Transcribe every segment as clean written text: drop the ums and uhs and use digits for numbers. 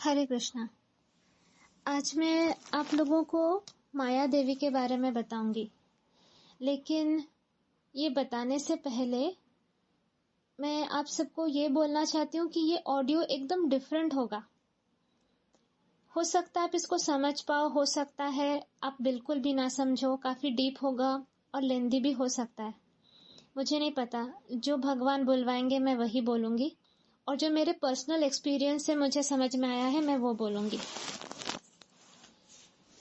हरे कृष्णा। आज मैं आप लोगों को माया देवी के बारे में बताऊंगी, लेकिन ये बताने से पहले मैं आप सबको ये बोलना चाहती हूँ कि ये ऑडियो एकदम डिफरेंट होगा। हो सकता है आप इसको समझ पाओ, हो सकता है आप बिल्कुल भी ना समझो, काफी डीप होगा और लेंदी भी हो सकता है। मुझे नहीं पता, जो भगवान बुलवाएंगे मैं वही बोलूंगी, और जो मेरे पर्सनल एक्सपीरियंस से मुझे समझ में आया है मैं वो बोलूंगी।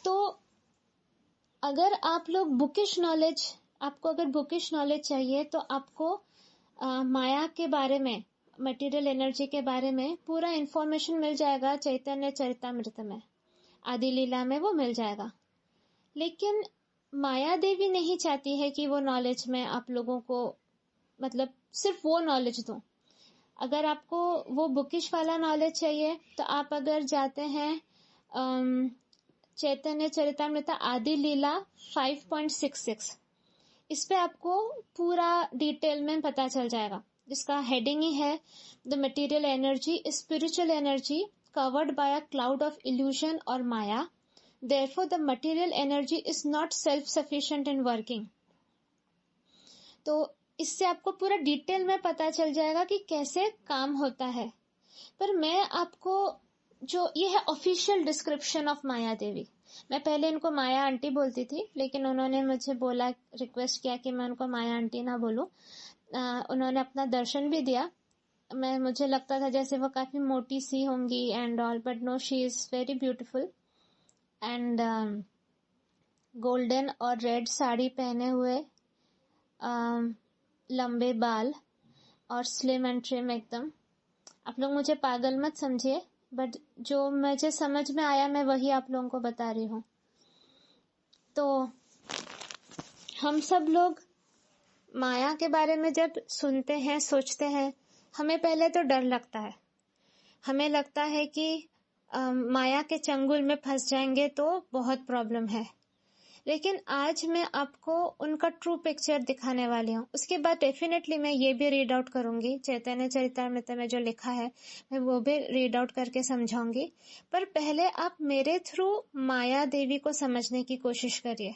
तो अगर आप लोग आपको अगर बुकिश नॉलेज चाहिए तो आपको माया के बारे में, मटेरियल एनर्जी के बारे में पूरा इंफॉर्मेशन मिल जाएगा चैतन्य चरितामृत में, आदि लीला में वो मिल जाएगा। लेकिन माया देवी नहीं चाहती है कि वो नॉलेज में आप लोगों को मतलब सिर्फ वो नॉलेज दूं। अगर आपको वो बुकिश वाला नॉलेज चाहिए तो आप अगर जाते हैं चैतन्य चरितामृत आदि लीला 5.66, इस पे आपको पूरा डिटेल में पता चल जाएगा, जिसका हेडिंग ही है the material energy spiritual energy covered by a cloud of illusion और माया, therefore the material energy is not self sufficient in working. तो इससे आपको पूरा डिटेल में पता चल जाएगा कि कैसे काम होता है। पर मैं आपको जो ये है ऑफिशियल डिस्क्रिप्शन ऑफ माया देवी। मैं पहले इनको माया आंटी बोलती थी, लेकिन उन्होंने मुझे बोला, रिक्वेस्ट किया कि मैं उनको माया आंटी ना बोलूं। उन्होंने अपना दर्शन भी दिया। मुझे लगता था जैसे वो काफी मोटी सी होंगी and all, but no, she is very beautiful and golden और रेड साड़ी पहने हुए, लंबे बाल और स्लिम एंड ट्रिम एकदम। आप लोग मुझे पागल मत समझिए, बट जो मुझे समझ में आया मैं वही आप लोगों को बता रही हूँ। तो हम सब लोग माया के बारे में जब सुनते हैं, सोचते हैं, हमें पहले तो डर लगता है। हमें लगता है कि माया के चंगुल में फंस जाएंगे तो बहुत प्रॉब्लम है। लेकिन आज मैं आपको उनका ट्रू पिक्चर दिखाने वाली हूँ। उसके बाद डेफिनेटली मैं ये भी रीड आउट करूंगी, चैतन्य चरितामृत में जो लिखा है मैं वो भी रीड आउट करके समझाऊंगी। पर पहले आप मेरे थ्रू माया देवी को समझने की कोशिश करिए।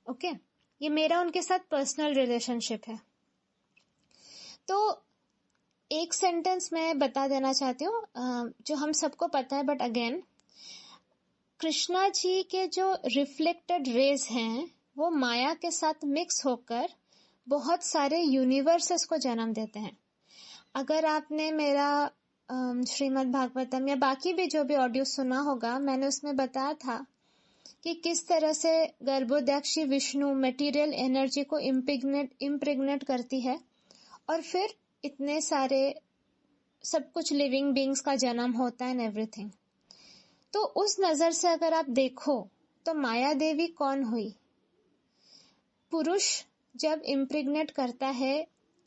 ओके, ये मेरा उनके साथ पर्सनल रिलेशनशिप है। तो एक सेंटेंस मैं बता देना चाहती हूँ जो हम सबको पता है, बट अगेन, कृष्णा जी के जो रिफ्लेक्टेड रेज हैं वो माया के साथ मिक्स होकर बहुत सारे यूनिवर्सेस को जन्म देते हैं। अगर आपने मेरा श्रीमद् भागवतम या बाकी भी जो भी ऑडियो सुना होगा, मैंने उसमें बताया था कि किस तरह से गर्भोदक्षी विष्णु मटेरियल एनर्जी को इम्प्रेग्नेट करती है और फिर इतने सारे सब कुछ लिविंग बीइंग्स का जन्म होता है एंड एवरीथिंग। तो उस नजर से अगर आप देखो तो माया देवी कौन हुई? पुरुष जब इम्प्रेग्नेट करता है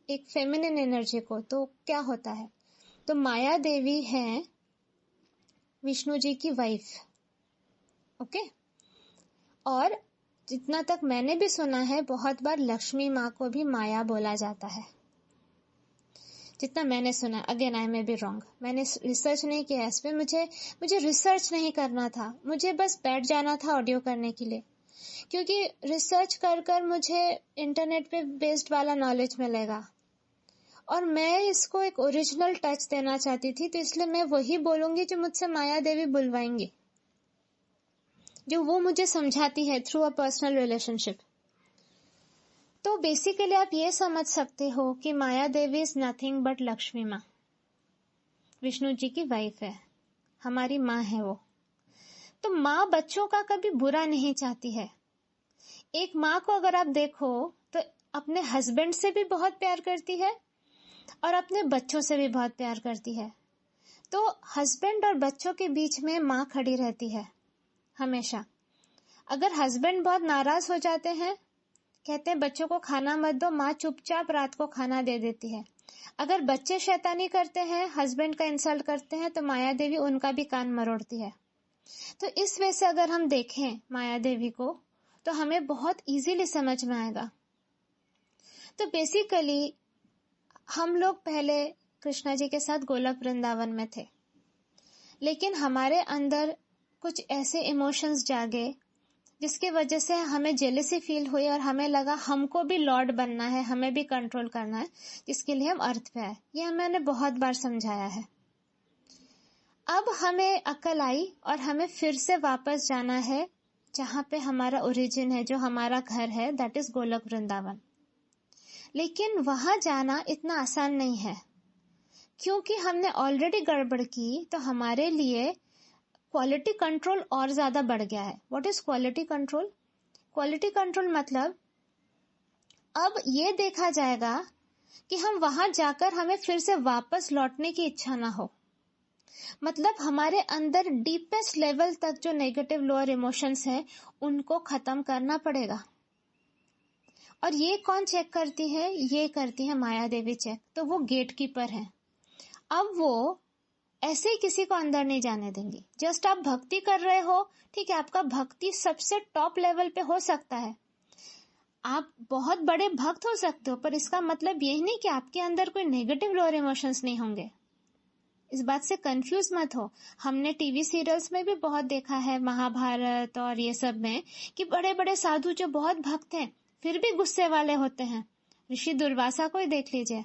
एक फेमिनिन एनर्जी को तो क्या होता है? तो माया देवी है विष्णु जी की वाइफ। ओके, और जितना तक मैंने भी सुना है, बहुत बार लक्ष्मी माँ को भी माया बोला जाता है, जितना मैंने सुना। Again I may be wrong, मैंने रिसर्च नहीं किया इस पे। मुझे रिसर्च नहीं करना था, मुझे बस बैठ जाना था ऑडियो करने के लिए, क्योंकि रिसर्च कर मुझे इंटरनेट पे बेस्ड वाला नॉलेज मिलेगा और मैं इसको एक ओरिजिनल टच देना चाहती थी। तो इसलिए मैं वही बोलूंगी जो मुझसे माया देवी बुलवाएंगी, जो वो मुझे समझाती है थ्रू अ पर्सनल रिलेशनशिप। तो बेसिकली आप ये समझ सकते हो कि माया Devi is nothing but Lakshmi माँ, विष्णु जी की वाइफ है, हमारी माँ है वो। तो माँ बच्चों का कभी बुरा नहीं चाहती है। एक माँ को अगर आप देखो तो अपने हस्बैंड से भी बहुत प्यार करती है और अपने बच्चों से भी बहुत प्यार करती है। तो हस्बैंड और बच्चों के बीच में माँ खड़ी रहती है हमेशा। अगर हस्बैंड बहुत नाराज हो जाते हैं, कहते हैं बच्चों को खाना मत दो, माँ चुपचाप रात को खाना दे देती है। अगर बच्चे शैतानी करते हैं, हस्बैंड का इंसल्ट करते हैं, तो माया देवी उनका भी कान मरोड़ती है। तो इस वजह से अगर हम देखें माया देवी को तो हमें बहुत इजीली समझ में आएगा। तो बेसिकली हम लोग पहले कृष्णा जी के साथ गोलोक वृंदावन में थे। लेकिन हमारे अंदर कुछ ऐसे इमोशंस जागे जिसकी वजह से हमें जेलसी फील हुई और हमें लगा हमको भी लॉर्ड बनना है, हमें भी कंट्रोल करना है, जिसके लिए हम अर्थ पे आए। ये मैंने बहुत बार समझाया है। अब हमें अकल आई और हमें फिर से वापस जाना है जहाँ पे हमारा ओरिजिन है, जो हमारा घर है, दैट इज गोलोक वृंदावन। लेकिन वहां जाना इतना आसान नहीं है, क्योंकि हमने ऑलरेडी गड़बड़ की, तो हमारे लिए क्वालिटी कंट्रोल और ज्यादा बढ़ गया है। What is quality control? Quality control मतलब अब ये देखा जाएगा कि हम वहां जाकर हमें फिर से वापस लौटने की इच्छा ना हो। मतलब हमारे अंदर डीपेस्ट लेवल तक जो नेगेटिव लोअर इमोशंस हैं उनको खत्म करना पड़ेगा। और ये कौन चेक करती है? ये करती है माया देवी चेक। तो वो गेट कीपर है। अब वो ऐसे ही किसी को अंदर नहीं जाने देंगी। जस्ट आप भक्ति कर रहे हो, ठीक है, आपका भक्ति सबसे टॉप लेवल पे हो सकता है, आप बहुत बड़े भक्त हो सकते हो, पर इसका मतलब यही नहीं कि आपके अंदर कोई नेगेटिव लोअर इमोशंस नहीं होंगे। इस बात से कंफ्यूज मत हो। हमने टीवी सीरियल्स में भी बहुत देखा है, महाभारत और ये सब में, कि बड़े बड़े साधु जो बहुत भक्त हैं फिर भी गुस्से वाले होते हैं। ऋषि दुर्वासा को ही देख लीजिए,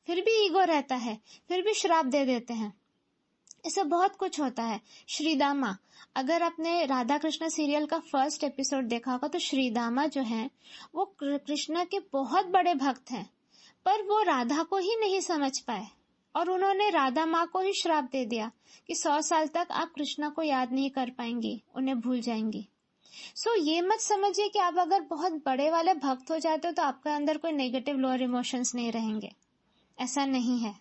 फिर भी ईगो रहता है, फिर भी श्राप दे देते हैं। ऐसा बहुत कुछ होता है। श्रीदामा, अगर आपने राधा कृष्ण सीरियल का फर्स्ट एपिसोड देखा होगा तो श्रीदामा जो है वो कृष्ण के बहुत बड़े भक्त हैं, पर वो राधा को ही नहीं समझ पाए और उन्होंने राधा माँ को ही श्राप दे दिया कि 100 साल तक आप कृष्णा को याद नहीं कर पाएंगी, उन्हें भूल जाएंगी। सो ये मत समझिए कि आप अगर बहुत बड़े वाले भक्त हो जाते हो तो आपके अंदर कोई नेगेटिव लोअर इमोशंस नहीं रहेंगे। ऐसा नहीं है।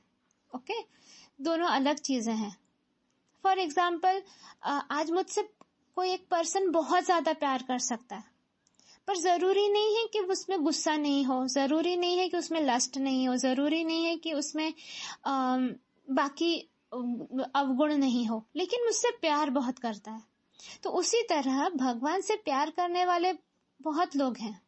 ओके, दोनों अलग चीजें हैं। फॉर एग्जाम्पल, आज मुझसे कोई एक पर्सन बहुत ज्यादा प्यार कर सकता है, पर जरूरी नहीं है कि उसमें गुस्सा नहीं हो, जरूरी नहीं है कि उसमें लस्ट नहीं हो, जरूरी नहीं है कि उसमें बाकी अवगुण नहीं हो, लेकिन मुझसे प्यार बहुत करता है। तो उसी तरह भगवान से प्यार करने वाले बहुत लोग हैं।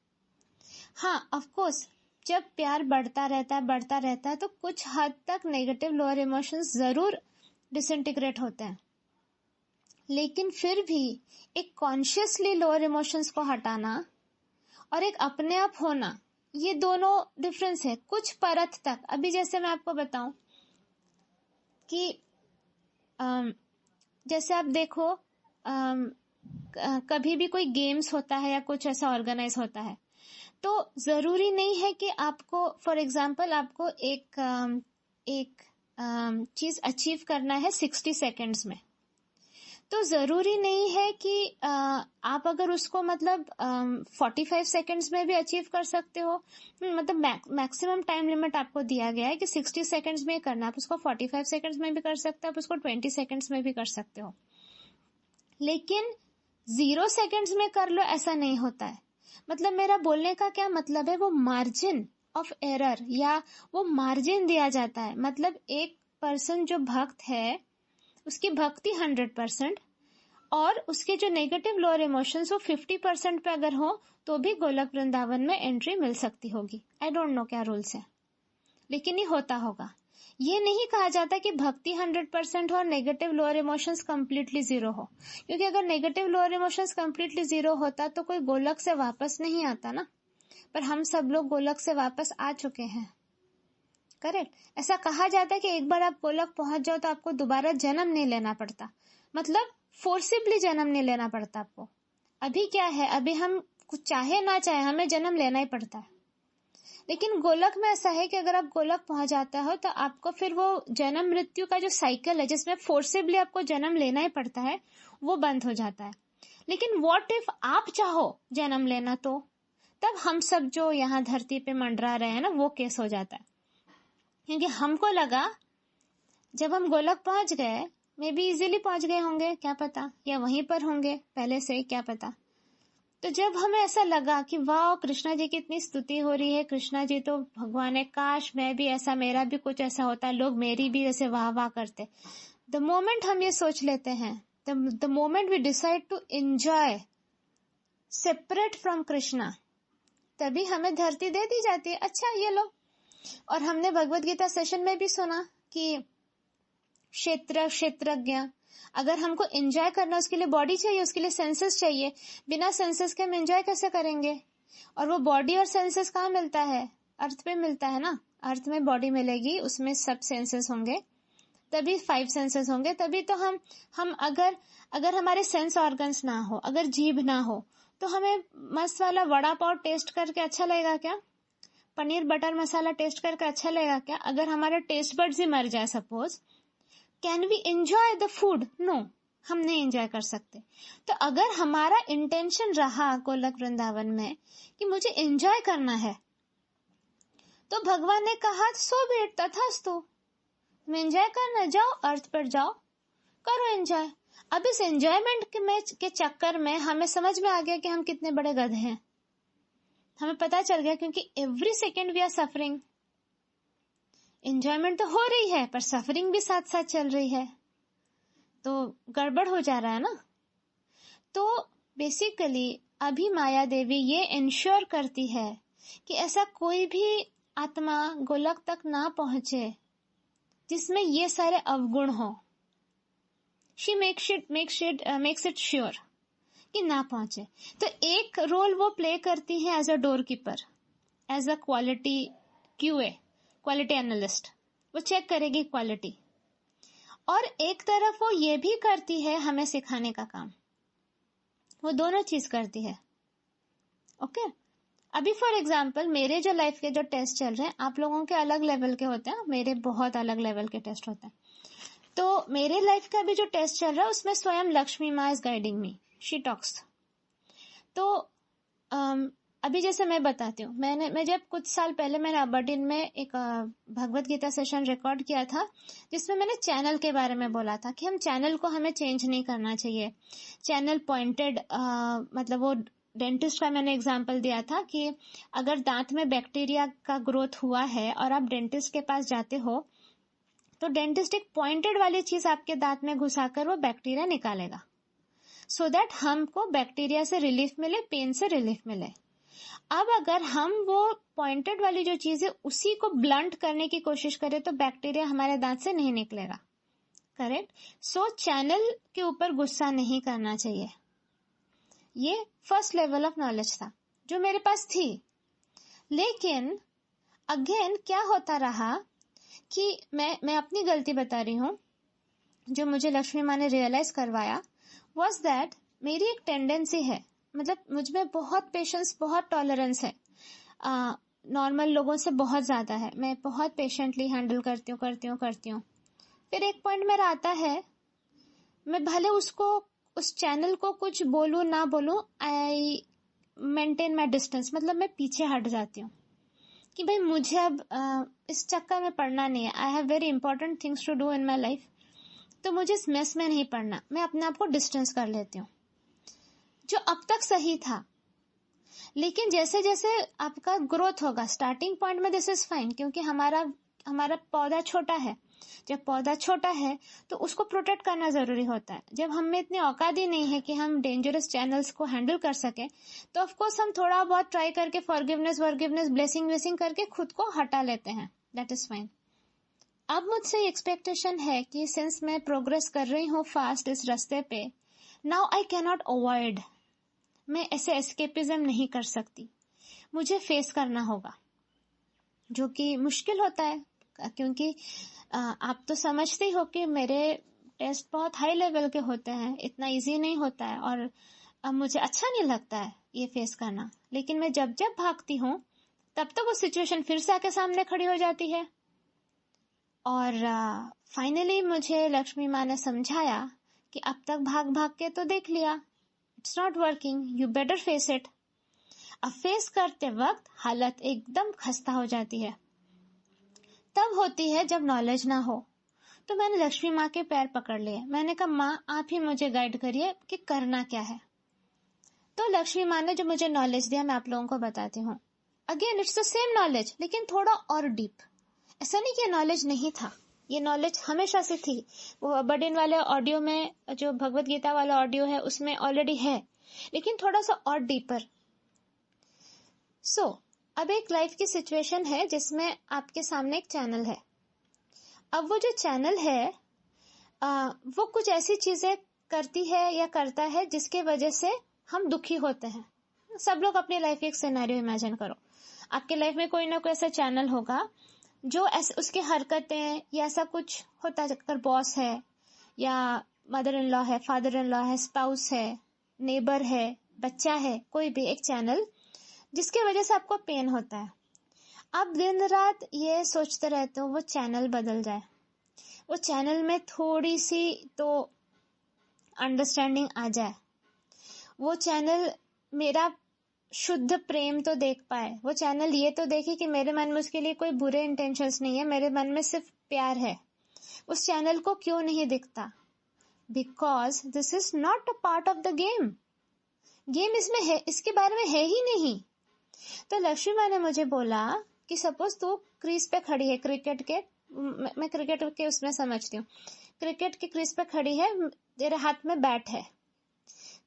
हाँ, ऑफ कोर्स, जब प्यार बढ़ता रहता है तो कुछ हद तक नेगेटिव लोअर इमोशंस जरूर डिसइंटीग्रेट होते हैं, लेकिन फिर भी एक कॉन्शियसली लोअर इमोशंस को हटाना और एक अपने आप होना, ये दोनों डिफरेंस है कुछ परत तक। अभी जैसे मैं आपको बताऊं कि जैसे आप देखो, कभी भी कोई गेम्स होता है या कुछ ऐसा ऑर्गेनाइज होता है, तो जरूरी नहीं है कि आपको, फॉर एग्जाम्पल, आपको एक चीज अचीव करना है 60 सेकेंड्स में। तो जरूरी नहीं है कि आप अगर उसको मतलब 45 सेकेंड्स में भी अचीव कर सकते हो। मतलब मैक्सिमम टाइम लिमिट आपको दिया गया है कि 60 सेकेंड्स में करना। आप उसको 45 सेकेंड्स में भी कर सकते हो, आप उसको 20 सेकेंड्स में भी कर सकते हो, लेकिन 0 सेकेंड्स में कर लो ऐसा नहीं होता है। मतलब मेरा बोलने का क्या मतलब है, वो मार्जिन ऑफ एरर या वो मार्जिन दिया जाता है। मतलब एक पर्सन जो भक्त है उसकी भक्ति 100% और उसके जो नेगेटिव लोअर इमोशंस वो 50% पे अगर हो तो भी गोलक वृंदावन में एंट्री मिल सकती होगी। आई डोंट नो क्या रूल्स है, लेकिन ये होता होगा। ये नहीं कहा जाता कि भक्ति 100% हो और negative lower emotions completely zero हो, क्योंकि अगर negative lower emotions completely zero होता तो कोई गोलक से वापस नहीं आता ना। पर हम सब लोग गोलक से वापस आ चुके हैं, करेक्ट। ऐसा कहा जाता है कि एक बार आप गोलक पहुंच जाओ तो आपको दोबारा जन्म नहीं लेना पड़ता, मतलब फोर्सिबली जन्म नहीं लेना पड़ता आपको। अभी क्या है, अभी हम कुछ चाहे ना चाहे हमें जन्म लेना ही पड़ता है। लेकिन गोलक में ऐसा है कि अगर आप गोलक पहुंच जाता हो तो आपको फिर वो जन्म मृत्यु का जो साइकिल है जिसमें फोर्सिबली आपको जन्म लेना ही पड़ता है, वो बंद हो जाता है। लेकिन व्हाट इफ आप चाहो जन्म लेना, तो तब हम सब जो यहाँ धरती पे मंडरा रहे हैं ना, वो केस हो जाता है। क्योंकि हमको लगा जब हम गोलक पहुंच गए, मे बी इजीली पहुंच गए होंगे, क्या पता, या वहीं पर होंगे पहले से, क्या पता। तो जब हमें ऐसा लगा कि वाह कृष्णा जी की इतनी स्तुति हो रही है, कृष्णा जी तो भगवान है, काश मैं भी ऐसा, मेरा भी कुछ ऐसा होता, लोग मेरी भी जैसे वाह वाह करते। द मोमेंट हम ये सोच लेते हैं, the moment we decide to enjoy separate from Krishna, तभी हमें धरती दे दी जाती है। अच्छा ये लो। और हमने भगवत गीता सेशन में भी सुना कि क्षेत्र क्षेत्रज्ञ, अगर हमको एंजॉय करना, उसके लिए बॉडी चाहिए, उसके लिए सेंसेस चाहिए। बिना सेंसेस के हम एंजॉय कैसे करेंगे? और वो बॉडी और सेंसेस कहाँ मिलता है? अर्थ पे मिलता है ना। अर्थ में बॉडी मिलेगी, उसमें सब सेंसेस होंगे, तभी 5 सेंसेस होंगे। तभी तो हम अगर हमारे सेंस ऑर्गन्स ना हो, अगर जीभ ना हो, तो हमें मस्त वाला वड़ा पाव टेस्ट करके अच्छा लगेगा क्या? पनीर बटर मसाला टेस्ट करके अच्छा लगेगा क्या? अगर हमारा टेस्ट बड्स ही मर जाए suppose, can we enjoy the food? No, हम नहीं एंजॉय कर सकते। तो अगर हमारा इंटेंशन रहा गोलक वृंदावन में कि मुझे एंजॉय करना है, तो भगवान ने कहा सो बी इट, तथास्तु, तुम एंजॉय करना, जाओ अर्थ पर जाओ, करो एंजॉय। अब इस एंजॉयमेंट के चक्कर में हमें समझ में आ गया कि हम कितने बड़े गधे हैं। हमें पता चल गया, क्योंकि every second we are suffering. Enjoyment तो हो रही है पर सफरिंग भी साथ साथ चल रही है, तो गड़बड़ हो जा रहा है ना। तो बेसिकली अभी माया देवी ये इंश्योर करती है कि ऐसा कोई भी आत्मा गोलक तक ना पहुंचे जिसमें ये सारे अवगुण हो। शी मेक्स इट श्योर कि ना पहुंचे। तो एक रोल वो प्ले करती है as a door keeper, as a quality QA, quality analyst. वो चेक करेगी क्वालिटी, और एक तरफ वो ये भी करती है हमें सिखाने का काम। वो दोनों चीज करती है। ओके, अभी फॉर एग्जाम्पल मेरे जो लाइफ के जो टेस्ट चल रहे हैं, आप लोगों के अलग लेवल के होते हैं, मेरे बहुत अलग लेवल के टेस्ट होते हैं। तो मेरे लाइफ का अभी जो टेस्ट चल रहा है उसमें स्वयं लक्ष्मी माँ is guiding me, she talks. तो अभी जैसे मैं बताती हूँ, मैं जब कुछ साल पहले मैंने अबरडीन में एक भगवत गीता सेशन रिकॉर्ड किया था, जिसमें मैंने चैनल के बारे में बोला था कि हम चैनल को हमें चेंज नहीं करना चाहिए। चैनल पॉइंटेड, मतलब वो डेंटिस्ट का मैंने एग्जांपल दिया था कि अगर दांत में बैक्टीरिया का ग्रोथ हुआ है और आप डेंटिस्ट के पास जाते हो, तो डेंटिस्ट एक पॉइंटेड वाली चीज आपके दांत में घुसाकर वो बैक्टीरिया निकालेगा, सो दैट हमको बैक्टीरिया से रिलीफ मिले, पेन से रिलीफ मिले। अब अगर हम वो पॉइंटेड वाली जो चीज है उसी को ब्लंट करने की कोशिश करें तो बैक्टीरिया हमारे दांत से नहीं निकलेगा। करेक्ट? सो चैनल के ऊपर गुस्सा नहीं करना चाहिए। ये फर्स्ट लेवल ऑफ नॉलेज था जो मेरे पास थी। लेकिन अगेन क्या होता रहा कि मैं अपनी गलती बता रही हूँ, जो मुझे लक्ष्मी माँ ने रियलाइज करवाया वॉज दैट मेरी एक टेंडेंसी है, मतलब मुझ में बहुत पेशेंस, बहुत टॉलरेंस है, नॉर्मल लोगों से बहुत ज्यादा है। मैं बहुत पेशेंटली हैंडल करती हूँ। फिर एक पॉइंट मेरा आता है, मैं भले उस चैनल को कुछ बोलूं ना बोलूं, आई मेंटेन माई डिस्टेंस, मतलब मैं पीछे हट जाती हूँ कि भाई मुझे अब इस चक्कर में पड़ना नहीं है। I have very important things to do in my life, तो मुझे इस मेस में नहीं पड़ना। मैं अपने आप को डिस्टेंस कर लेती हूँ, जो अब तक सही था। लेकिन जैसे जैसे आपका ग्रोथ होगा, स्टार्टिंग पॉइंट में दिस इज फाइन, क्योंकि हमारा पौधा छोटा है। जब पौधा छोटा है तो उसको प्रोटेक्ट करना जरूरी होता है। जब हम में इतनी औकात ही नहीं है कि हम डेंजरस चैनल्स को हैंडल कर सके, तो ऑफ कोर्स हम थोड़ा बहुत ट्राई करके फॉरगिवनेस ब्लेसिंग करके खुद को हटा लेते हैं। That is fine. अब मुझसे एक्सपेक्टेशन है कि सिंस मैं प्रोग्रेस कर रही हूँ फास्ट इस रास्ते पे, now I can not avoid, मैं ऐसे एस्केपिज्म नहीं कर सकती, मुझे फेस करना होगा, जो कि मुश्किल होता है। क्योंकि आप तो समझते ही हो कि मेरे टेस्ट बहुत हाई लेवल के होते हैं, इतना इजी नहीं होता है, और अब मुझे अच्छा नहीं लगता है ये फेस करना। लेकिन मैं जब जब भागती हूँ तब तक वो सिचुएशन फिर से आके सामने खड़ी हो जाती है। और फाइनली मुझे लक्ष्मी माँ ने समझाया कि अब तक भाग भाग के तो देख लिया, it's not working, you better face it. अब फेस करते वक्त हालत एकदम खस्ता हो जाती है, तब होती है जब नॉलेज ना हो। तो मैंने लक्ष्मी माँ के पैर पकड़ लिए, मैंने कहा माँ आप ही मुझे गाइड करिए कि करना क्या है। तो लक्ष्मी माँ ने जो मुझे नॉलेज दिया मैं आप लोगों को बताती हूँ। Again it's the same knowledge, लेकिन थोड़ा और डीप। ऐसा नहीं कि नॉलेज नहीं था, ये नॉलेज हमेशा से थी। वो बर्डन वाले ऑडियो में, जो भगवत गीता वाला ऑडियो है उसमें ऑलरेडी है, लेकिन थोड़ा सा और डीपर। सो अब एक लाइफ की सिचुएशन है जिसमें आपके सामने एक चैनल है। अब वो जो चैनल है वो कुछ ऐसी चीजें करती है या करता है जिसके वजह से हम दुखी होते हैं। सब लोग अपनी लाइफ की एक सिनेरियो इमेजिन करो। आपके लाइफ में कोई ना कोई ऐसा चैनल होगा जो उसकी हरकतें या ऐसा कुछ होता है, अगर बॉस है या मदर इन लॉ है, फादर इन लॉ है, स्पाउस है, नेबर है, बच्चा है, कोई भी एक चैनल जिसकी वजह से आपको पेन होता है। आप दिन रात ये सोचते रहते हो वो चैनल बदल जाए, वो चैनल में थोड़ी सी तो अंडरस्टैंडिंग आ जाए, वो चैनल मेरा शुद्ध प्रेम तो देख पाए, वो चैनल ये तो देखे कि मेरे मन में उसके लिए कोई बुरे इंटेंशंस नहीं है, मेरे मन में सिर्फ प्यार है। उस चैनल को क्यों नहीं दिखता? Because this is not a part of the game. Game इसमें है, इसके बारे में है ही नहीं। तो लक्ष्मी माँ ने मुझे बोला कि सपोज तू क्रीज पे खड़ी है, क्रिकेट के, मैं क्रिकेट के उसमें समझती हूँ, क्रिकेट की क्रीज पे खड़ी है, तेरे हाथ में बैट है,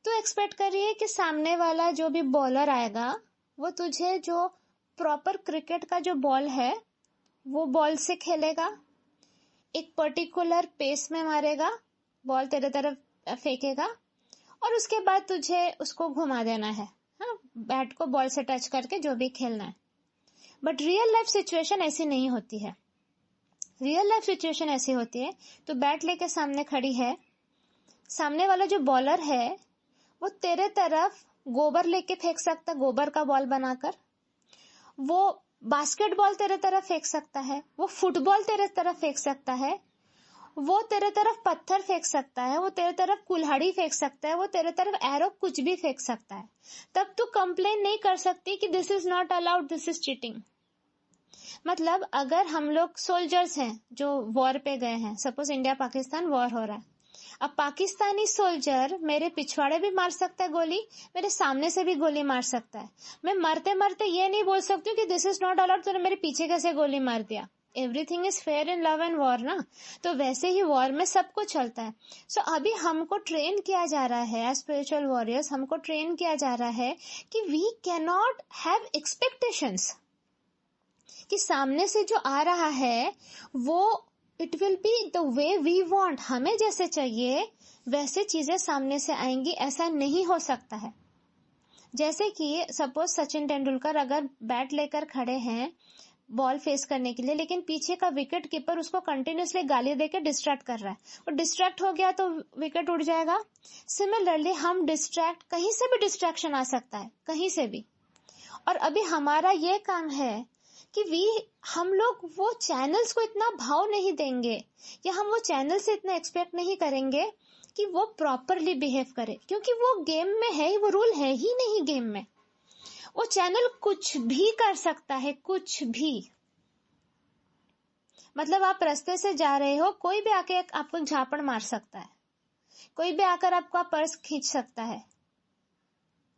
तो एक्सपेक्ट कर रही है कि सामने वाला जो भी बॉलर आएगा वो तुझे जो प्रॉपर क्रिकेट का जो बॉल है वो बॉल से खेलेगा, एक पर्टिकुलर पेस में मारेगा, बॉल तेरे तरफ फेंकेगा और उसके बाद तुझे उसको घुमा देना है, हाँ, बैट को बॉल से टच करके जो भी खेलना है। बट रियल लाइफ सिचुएशन ऐसी नहीं होती है। रियल लाइफ सिचुएशन ऐसी होती है, तो बैट लेके सामने खड़ी है, सामने वाला जो बॉलर है वो तेरे तरफ गोबर लेके फेंक सकता, गोबर का बॉल बनाकर, वो बास्केटबॉल तेरे तरफ फेंक सकता है, वो फुटबॉल तेरे तरफ फेंक सकता है, वो तेरे तरफ पत्थर फेंक सकता है, वो तेरे तरफ कुल्हाड़ी फेंक सकता है, वो तेरे तरफ एरो कुछ भी फेंक सकता है। तब तू कंप्लेन नहीं कर सकती कि this is not allowed, this is cheating. मतलब अगर हम लोग सोल्जर्स हैं जो वॉर पे गए हैं, सपोज इंडिया पाकिस्तान वॉर हो रहा है, अब पाकिस्तानी सोल्जर मेरे पिछवाड़े भी मार सकता है गोली, मेरे सामने से भी गोली मार सकता है। मैं मरते मरते ये नहीं बोल सकती हूँ कि दिस इज नॉट अलाउड, तूने मेरे पीछे कैसे गोली मार दिया। Everything is fair in love and war ना, तो वैसे ही वॉर में सब कुछ चलता है। सो अभी हमको ट्रेन किया जा रहा है एज स्पिरिचुअल वॉरियर्स, हमको ट्रेन किया जा रहा है कि we cannot have expectations कि सामने से जो आ रहा है वो it will be the way we want, हमें जैसे चाहिए वैसे चीजें सामने से आएंगी, ऐसा नहीं हो सकता है। जैसे कि सपोज सचिन तेंदुलकर अगर बैट लेकर खड़े हैं बॉल फेस करने के लिए, लेकिन पीछे का विकेट कीपर उसको कंटिन्यूसली गाली देकर डिस्ट्रैक्ट कर रहा है, और डिस्ट्रैक्ट हो गया तो विकेट उड़ जाएगा। सिमिलरली हम डिस्ट्रैक्ट, कहीं से भी डिस्ट्रैक्शन आ सकता है, कहीं से भी। और अभी हमारा ये काम है कि हम लोग वो चैनल्स को इतना भाव नहीं देंगे या हम वो चैनल से इतना एक्सपेक्ट नहीं करेंगे कि वो प्रॉपरली बिहेव करे, क्योंकि वो गेम में है, वो रूल है ही नहीं गेम में। वो चैनल कुछ भी कर सकता है, कुछ भी। मतलब आप रास्ते से जा रहे हो, कोई भी आके आपको झापड़ मार सकता है, कोई भी आकर आपका पर्स खींच सकता है,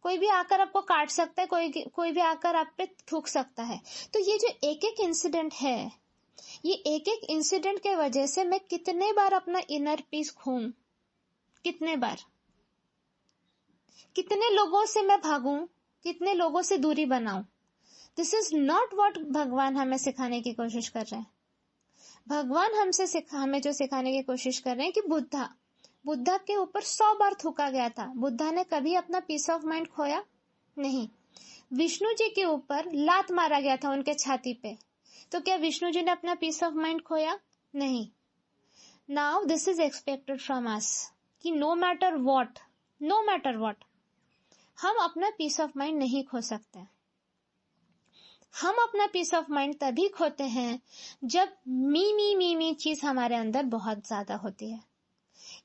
कोई भी आकर आपको काट सकता है, कोई भी आकर आप पे थूक सकता है। तो ये जो एक एक इंसिडेंट है, ये एक एक इंसिडेंट के वजह से मैं कितने बार अपना इनर पीस खोऊं, कितने बार, कितने लोगों से मैं भागूं, कितने लोगों से दूरी बनाऊं। दिस इज नॉट व्हाट भगवान हमें सिखाने की कोशिश कर रहे हैं। भगवान हमें जो सिखाने की कोशिश कर रहे हैं कि बुद्धा के ऊपर 100 बार थूका गया था, बुद्धा ने कभी अपना पीस ऑफ माइंड खोया नहीं। विष्णु जी के ऊपर लात मारा गया था उनके छाती पे, तो क्या विष्णु जी ने अपना पीस ऑफ माइंड खोया? नहीं। Now this is expected from us कि नो मैटर व्हाट हम अपना पीस ऑफ माइंड नहीं खो सकते। हम अपना पीस ऑफ माइंड तभी खोते हैं जब मी चीज हमारे अंदर बहुत ज्यादा होती है।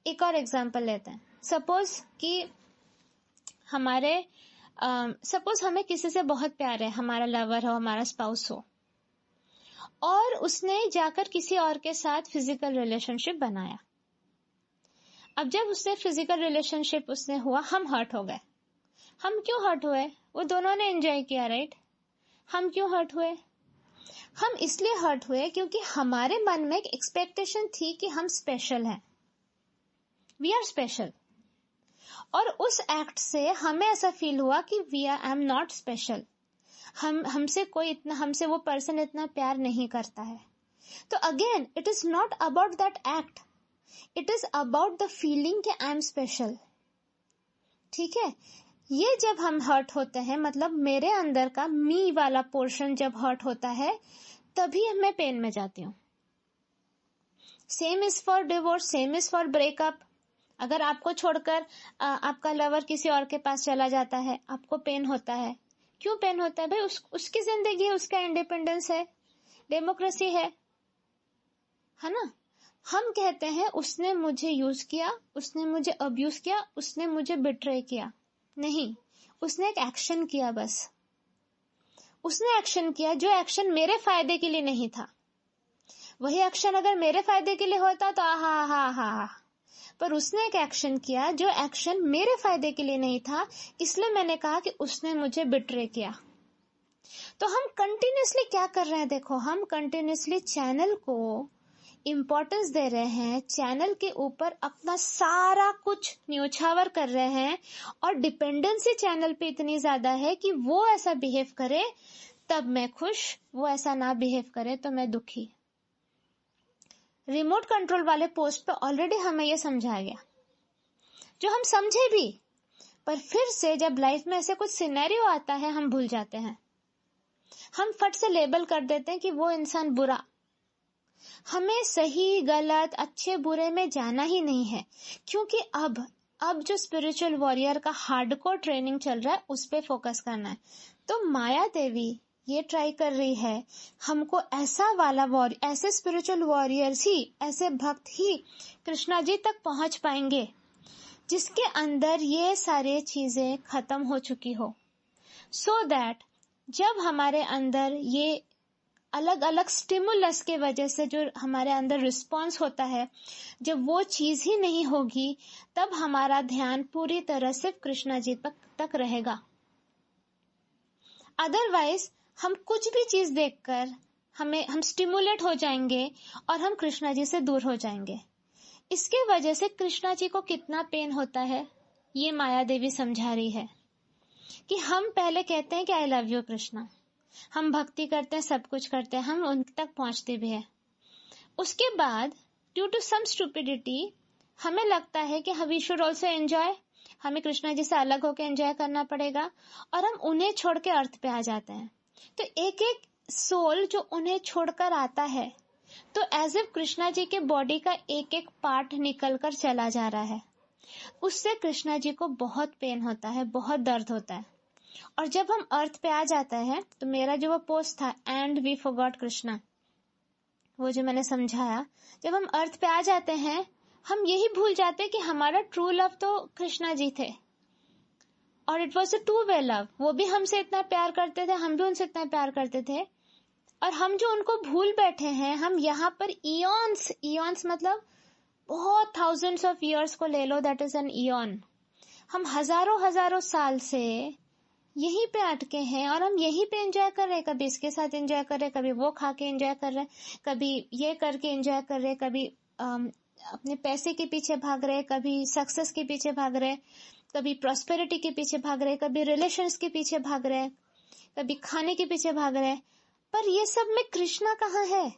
एक और एग्जांपल लेते हैं। सपोज कि सपोज हमें किसी से बहुत प्यार है, हमारा लवर हो, हमारा स्पाउस हो, और उसने जाकर किसी और के साथ फिजिकल रिलेशनशिप बनाया। अब जब उससे फिजिकल रिलेशनशिप उसने हुआ, हम हर्ट हो गए। हम क्यों हर्ट हुए? वो दोनों ने एंजॉय किया, राइट? हम क्यों हर्ट हुए? हम इसलिए हर्ट हुए क्योंकि हमारे मन में एक एक्सपेक्टेशन थी कि हम स्पेशल हैं, वी आर स्पेशल, और उस एक्ट से हमें ऐसा फील हुआ कि आई एम नॉट स्पेशल, हमसे वो पर्सन इतना प्यार नहीं करता है। तो again it is not about that act, it is about the feeling कि आई एम स्पेशल। ठीक है, ये जब हम हर्ट होते हैं, मतलब मेरे अंदर का मी वाला पोर्शन जब हर्ट होता है, तभी मैं पेन में जाती हूँ। Same is for divorce, same is for breakup. अगर आपको छोड़कर आपका लवर किसी और के पास चला जाता है, आपको पेन होता है। क्यों पेन होता है भाई? उसकी जिंदगी है, उसका इंडिपेंडेंस है, डेमोक्रेसी है ना। हम कहते हैं उसने मुझे यूज किया, उसने मुझे अब्यूज किया, उसने मुझे बिट्रे किया। नहीं, उसने एक एक्शन किया, बस उसने एक्शन किया जो एक्शन मेरे फायदे के लिए नहीं था। वही एक्शन अगर मेरे फायदे के लिए होता तो हा, पर उसने एक एक्शन किया जो एक्शन मेरे फायदे के लिए नहीं था, इसलिए मैंने कहा कि उसने मुझे बिट्रे किया। तो हम कंटिन्यूसली क्या कर रहे हैं? देखो, हम कंटिन्यूसली चैनल को इम्पोर्टेंस दे रहे हैं, चैनल के ऊपर अपना सारा कुछ न्योछावर कर रहे हैं, और डिपेंडेंसी चैनल पे इतनी ज्यादा है कि वो ऐसा बिहेव करे तब मैं खुश, वो ऐसा ना बिहेव करे तो मैं दुखी। रिमोट कंट्रोल वाले पोस्ट पे ऑलरेडी हमें ये समझाया गया, जो हम समझे भी, पर फिर से जब लाइफ में ऐसे कुछ सिनेरियो आता है हम भूल जाते हैं। हम फट से लेबल कर देते हैं कि वो इंसान बुरा। हमें सही गलत अच्छे बुरे में जाना ही नहीं है, क्योंकि अब जो स्पिरिचुअल वॉरियर का हार्डकोर ट्रेनिंग चल रहा है उस पे फोकस करना है। तो माया देवी ये ट्राई कर रही है हमको ऐसा वाला ऐसे स्पिरिचुअल वॉरियर्स ही, ऐसे भक्त ही कृष्णा जी तक पहुंच पाएंगे जिसके अंदर ये सारे चीजें खत्म हो चुकी हो, सो दैट जब हमारे अंदर ये अलग अलग स्टिमुलस के वजह से जो हमारे अंदर रिस्पॉन्स होता है, जब वो चीज ही नहीं होगी, तब हमारा ध्यान पूरी तरह से कृष्णा जी तक रहेगा। अदरवाइज हम कुछ भी चीज देखकर हम स्टिमुलेट हो जाएंगे और हम कृष्णा जी से दूर हो जाएंगे। इसके वजह से कृष्णा जी को कितना पेन होता है ये माया देवी समझा रही है कि हम पहले कहते हैं कि आई लव यू कृष्णा, हम भक्ति करते हैं, सब कुछ करते हैं, हम उन तक पहुंचते भी हैं। उसके बाद ड्यू टू सम स्टूपिडिटी हमें लगता है कि वी शुड ऑल्सो एंजॉय, हमें कृष्णा जी से अलग होकर एंजॉय करना पड़ेगा, और हम उन्हें छोड़ के अर्थ पे आ जाते हैं। तो एक एक सोल जो उन्हें छोड़कर आता है, तो एज इफ कृष्णा जी के बॉडी का एक एक पार्ट निकल कर चला जा रहा है, उससे कृष्णा जी को बहुत पेन होता है, बहुत दर्द होता है। और जब हम अर्थ पे आ जाता है, तो मेरा जो वो पोस्ट था एंड वी फॉरगॉट कृष्णा, वो जो मैंने समझाया, जब हम अर्थ पे आ जाते हैं हम यही भूल जाते हैं कि हमारा ट्रू लव तो कृष्णा जी थे, और it was a two way love. वो भी हमसे इतना प्यार करते थे, हम भी उनसे इतना प्यार करते थे, और हम जो उनको भूल बैठे हैं, हम यहाँ पर ईयॉन्स मतलब बहुत थाउजेंड्स ऑफ ईयर्स को ले लो, दैट इज एन ईयॉन। हम हजारों साल से यहीं पे अटके हैं और हम यहीं पे एंजॉय कर रहे हैं। कभी इसके साथ एंजॉय कर रहे हैं, कभी वो खा के एंजॉय कर रहे हैं, कभी ये करके एंजॉय कर रहे हैं, कभी अपने पैसे के पीछे भाग रहे हैं, कभी सक्सेस के पीछे भाग रहे हैं, कभी प्रॉस्पेरिटी के पीछे भाग रहे हैं, कभी रिलेशंस के पीछे भाग रहे हैं, कभी खाने के पीछे भाग रहे हैं। पर ये सब में कृष्णा कहाँ है?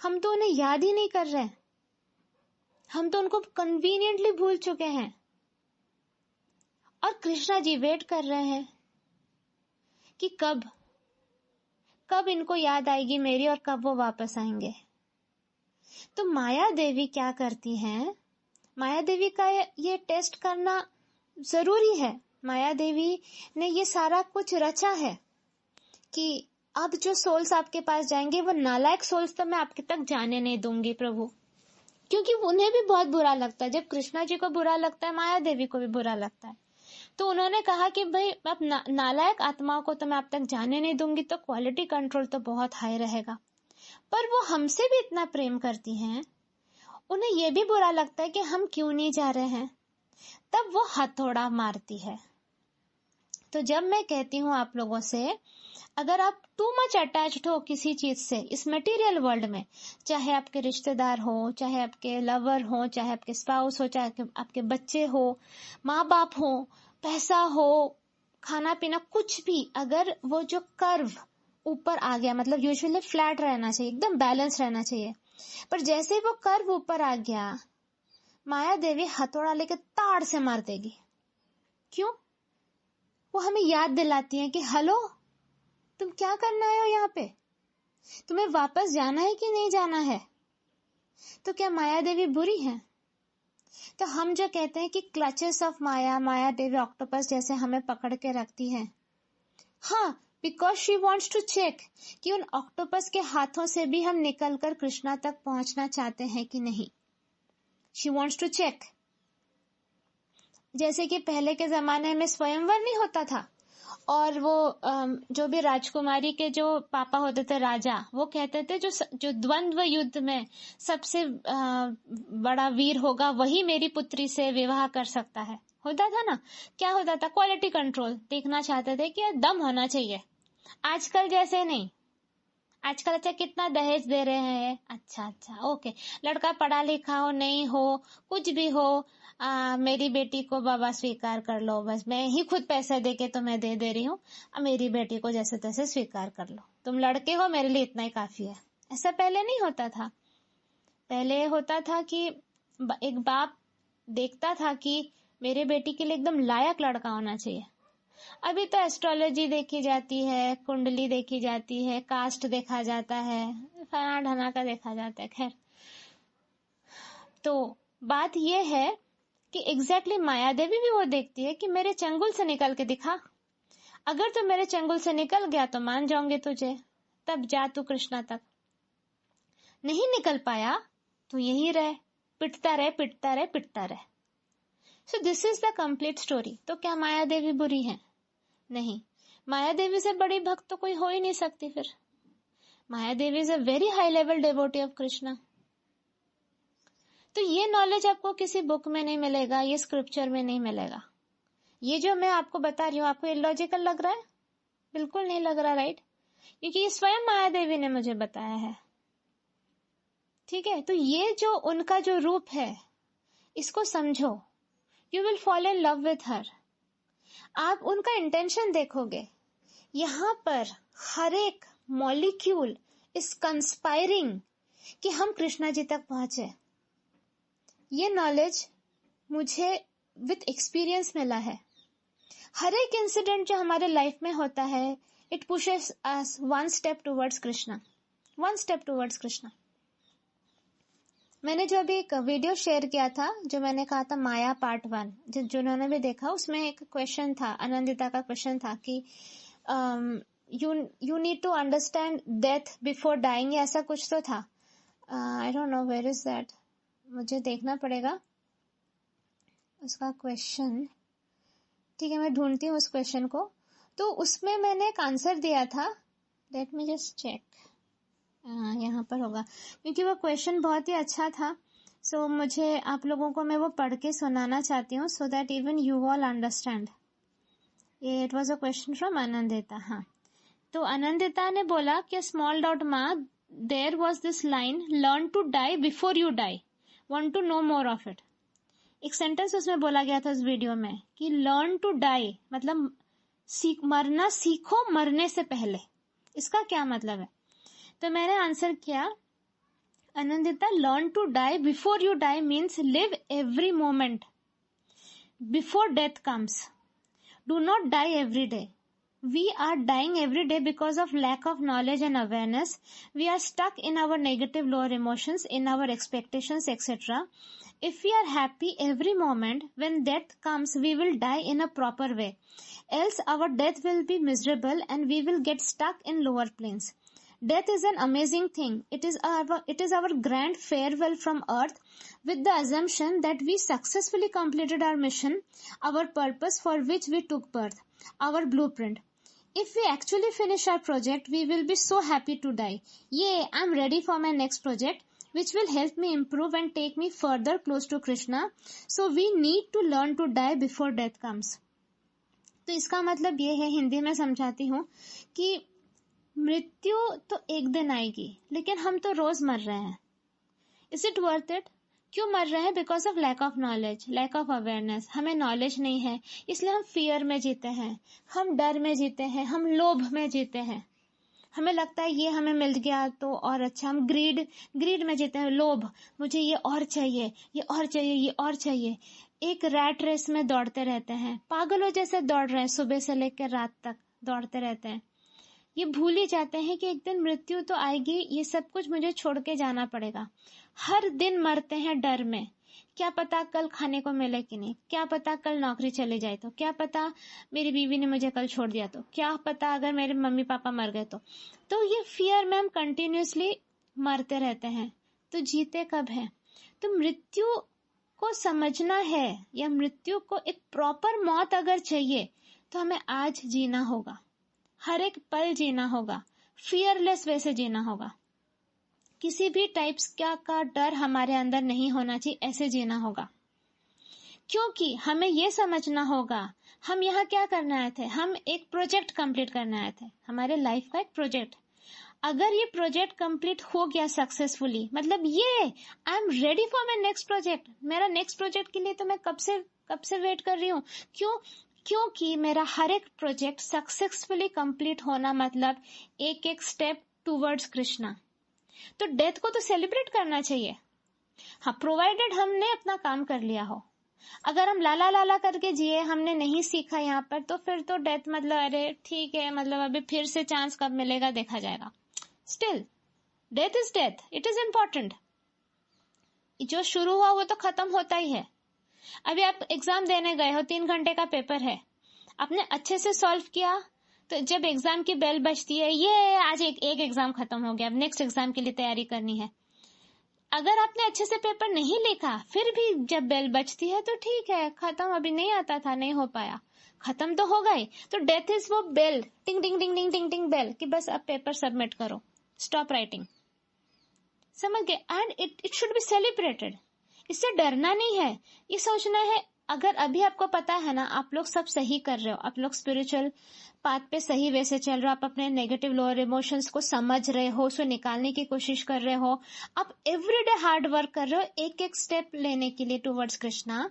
हम तो उन्हें याद ही नहीं कर रहे, हम तो उनको कन्वीनियंटली भूल चुके हैं, और कृष्णा जी वेट कर रहे हैं कि कब इनको याद आएगी मेरी और कब वो वापस आएंगे। तो माया देवी क्या करती हैं? माया देवी का ये टेस्ट करना जरूरी है। माया देवी ने ये सारा कुछ रचा है कि अब जो सोल्स आपके पास जाएंगे वो नालायक सोल्स तो मैं आपके तक जाने नहीं दूंगी प्रभु, क्योंकि उन्हें भी बहुत बुरा लगता है। जब कृष्णा जी को बुरा लगता है, माया देवी को भी बुरा लगता है। तो उन्होंने कहा कि भाई अब नालायक आत्माओं को तो मैं आप तक जाने नहीं दूंगी, तो क्वालिटी कंट्रोल तो बहुत हाई रहेगा। पर वो हमसे भी इतना प्रेम करती हैं, उन्हें यह भी बुरा लगता है कि हम क्यों नहीं जा रहे हैं, तब वो हथौड़ा मारती है। तो जब मैं कहती हूँ आप लोगों से, अगर आप टू मच अटैच्ड हो किसी चीज से इस मटेरियल वर्ल्ड में, चाहे आपके रिश्तेदार हो, चाहे आपके लवर हो, चाहे आपके स्पाउस हो, चाहे आपके बच्चे हो, माँ बाप हो, पैसा हो, खाना पीना, कुछ भी, अगर वो जो कर्व ऊपर आ गया, मतलब यूजुअली फ्लैट रहना चाहिए, एकदम बैलेंस रहना चाहिए, पर जैसे ही वो कर्व ऊपर आ गया माया देवी हथौड़ा लेके ताड़ से मार देगी। क्यों? वो हमें याद दिलाती है कि हेलो, तुम क्या करना है यहाँ पे, तुम्हें वापस जाना है कि नहीं जाना है। तो क्या माया देवी बुरी है? तो हम जो कहते हैं कि clutches of Maya, Maya Devi octopus जैसे हमें पकड़ के रखती है, हाँ, because she wants to check कि उन ऑक्टोपस के हाथों से भी हम निकलकर कृष्णा तक पहुंचना चाहते हैं कि नहीं। She wants to check. जैसे कि पहले के जमाने में स्वयंवर नहीं होता था, और वो जो भी राजकुमारी के जो पापा होते थे राजा, वो कहते थे जो द्वंद्व युद्ध में सबसे बड़ा वीर होगा वही मेरी पुत्री से विवाह कर सकता है। होता था ना, क्या होता था, क्वालिटी कंट्रोल देखना चाहते थे कि दम होना चाहिए। आजकल जैसे नहीं, आजकल अच्छा कितना दहेज दे रहे हैं, अच्छा ओके, लड़का पढ़ा लिखा हो नहीं हो कुछ भी हो, मेरी बेटी को बाबा स्वीकार कर लो, बस मैं ही खुद पैसे देके तुम्हें दे दे रही हूँ, मेरी बेटी को जैसे तैसे स्वीकार कर लो, तुम लड़के हो मेरे लिए इतना ही काफी है। ऐसा पहले नहीं होता था। पहले होता था कि एक बाप देखता था कि मेरे बेटी के लिए एकदम लायक लड़का होना चाहिए। अभी तो एस्ट्रोलॉजी देखी जाती है, कुंडली देखी जाती है, कास्ट देखा जाता है, फना ढना का देखा जाता है। खैर, तो बात यह है कि एग्जैक्टली माया देवी भी वो देखती है कि मेरे चंगुल से निकल के दिखा, अगर तो मेरे चंगुल से निकल गया तो मान जाऊंगे तुझे, तब जा तू कृष्णा तक। नहीं निकल पाया तो यही रहे, पिटता रहे पिटता रहे पिटता रहे। So this is the complete story. तो क्या माया देवी बुरी है? नहीं, माया देवी से बड़ी भक्त तो कोई हो ही नहीं सकती। फिर Maya Devi is a very high level devotee of Krishna. तो ये नॉलेज आपको किसी बुक में नहीं मिलेगा, ये स्क्रिप्चर में नहीं मिलेगा। ये जो मैं आपको बता रही हूँ, आपको इलॉजिकल लग रहा है? बिल्कुल नहीं लग रहा, राइट? क्योंकि ये स्वयं माया देवी ने मुझे बताया है। ठीक है, तो ये जो उनका जो रूप है, इसको समझो, you will fall in love with her. आप उनका इंटेंशन देखोगे, यहाँ पर हर एक मॉलिक्यूल इज कंस्पायरिंग कि हम कृष्णा जी तक पहुंचे। ये नॉलेज मुझे विथ एक्सपीरियंस मिला है। हर एक इंसिडेंट जो हमारे लाइफ में होता है, it pushes us one step towards Krishna, one step towards Krishna. मैंने जो अभी एक वीडियो शेयर किया था, जो मैंने कहा था माया पार्ट 1, जिन्होंने भी देखा, उसमें एक क्वेश्चन था, आनंदिता का क्वेश्चन था कि you need to understand death before dying, या ऐसा कुछ तो था। I don't know where is that, मुझे देखना पड़ेगा उसका क्वेश्चन। ठीक है, मैं ढूंढती हूँ उस क्वेश्चन को। तो उसमें मैंने एक आंसर दिया था, लेट मी जस्ट चेक, यहाँ पर होगा, क्योंकि वो क्वेश्चन बहुत ही अच्छा था। सो मुझे आप लोगों को मैं वो पढ़ के सुनाना चाहती हूँ, so that even you all understand. ये it was a question from Anandita. हाँ, तो आनंदिता ने बोला कि स्मॉल डॉट माँ, there was this line, learn to die before you die, want to know more of it. एक सेंटेंस उसमें बोला गया था उस वीडियो में कि लर्न टू डाई मतलब मरना सीखो मरने से पहले। इसका क्या मतलब है? तो मैंने आंसर किया, Anandita, learn to die before you die means live every moment before death comes. Do not die every day. We are dying every day because of lack of knowledge and awareness. We are stuck in our negative lower emotions, in our expectations, etc. If we are happy every moment, when death comes, we will die in a proper way. Else our death will be miserable and we will get stuck in lower planes. Death is an amazing thing. It is our grand farewell from earth, with the assumption that we successfully completed our mission, our purpose for which we took birth, our blueprint. If we actually finish our project, we will be so happy to die. Yay, I'm ready for my next project, which will help me improve and take me further close to Krishna. So we need to learn to die before death comes. तो इसका मतलब ये है, हिंदी में समझाती हूँ, कि मृत्यु तो एक दिन आएगी, लेकिन हम तो रोज मर रहे हैं। Is it worth it? क्यों मर रहे हैं? Because of lack of knowledge, lack of awareness. हमें नॉलेज नहीं है, इसलिए हम फियर में जीते हैं, हम डर में जीते हैं, हम लोभ में जीते हैं, हमें लगता है ये हमें मिल गया तो और अच्छा, हम ग्रीड में जीते हैं, लोभ, मुझे ये और चाहिए, ये और चाहिए, ये और चाहिए। एक रैट रेस में दौड़ते रहते हैं, पागलों जैसे दौड़ रहे हैं, सुबह से लेकर रात तक दौड़ते रहते हैं। ये भूल ही जाते हैं कि एक दिन मृत्यु तो आएगी, ये सब कुछ मुझे छोड़ के जाना पड़ेगा। हर दिन मरते हैं डर में, क्या पता कल खाने को मिले कि नहीं, क्या पता कल नौकरी चली जाए तो, क्या पता मेरी बीवी ने मुझे कल छोड़ दिया तो, क्या पता अगर मेरे मम्मी पापा मर गए तो ये फियर में हम कंटिन्यूअसली मरते रहते हैं। तो जीते कब हैं? तो मृत्यु को समझना है, या मृत्यु को एक प्रॉपर मौत अगर चाहिए तो हमें आज जीना होगा, हर एक पल जीना होगा, फियरलेस वे से जीना होगा। किसी भी टाइप्स का डर हमारे अंदर नहीं होना चाहिए, ऐसे जीना होगा। क्योंकि हमें ये समझना होगा हम यहाँ क्या करने आए थे। हम एक प्रोजेक्ट कंप्लीट करने आए थे, हमारे लाइफ का एक प्रोजेक्ट। अगर ये प्रोजेक्ट कंप्लीट हो गया सक्सेसफुली, मतलब ये I am ready for my next project, मेरा नेक्स्ट प्रोजेक्ट के लिए तो मैं कब से वेट कर रही हूँ। क्योंकि मेरा हर एक प्रोजेक्ट सक्सेसफुली कंप्लीट होना मतलब एक एक स्टेप टूवर्ड्स कृष्णा। तो डेथ को तो सेलिब्रेट करना चाहिए, हाँ, प्रोवाइडेड हमने अपना काम कर लिया हो। अगर हम लाला लाला करके जिए, हमने नहीं सीखा यहाँ पर, तो फिर तो डेथ मतलब अरे ठीक है, मतलब अभी फिर से चांस कब मिलेगा देखा जाएगा। Still death is death, it is important. जो शुरू हुआ वो तो खत्म होता ही है। अभी आप एग्जाम देने गए हो, 3 घंटे का पेपर है, आपने अच्छे से सॉल्व किया, तो जब एग्जाम की बेल बजती है, ये आज एक एग्जाम खत्म हो गया, अब नेक्स्ट एग्जाम के लिए तैयारी करनी है। अगर आपने अच्छे से पेपर नहीं लिखा, फिर भी जब बेल बजती है तो ठीक है, खत्म, अभी नहीं आता था, नहीं हो पाया, खत्म तो हो गई। तो डेथ इज वो बेल, टिंग टिंग टिंग टिंग टिंग टिंग बेल, कि बस अब पेपर सबमिट करो, स्टॉप राइटिंग, समझ गए। And it should be celebrated. इससे डरना नहीं है, ये सोचना है, अगर अभी आपको पता है ना आप लोग सब सही कर रहे हो, आप लोग स्पिरिचुअल पाथ पे सही वे से चल रहे हो, आप अपने नेगेटिव लोअर इमोशंस को समझ रहे हो, उसको निकालने की कोशिश कर रहे हो, आप एवरीडे हार्ड वर्क कर रहे हो एक एक स्टेप लेने के लिए टुवर्ड्स कृष्णा,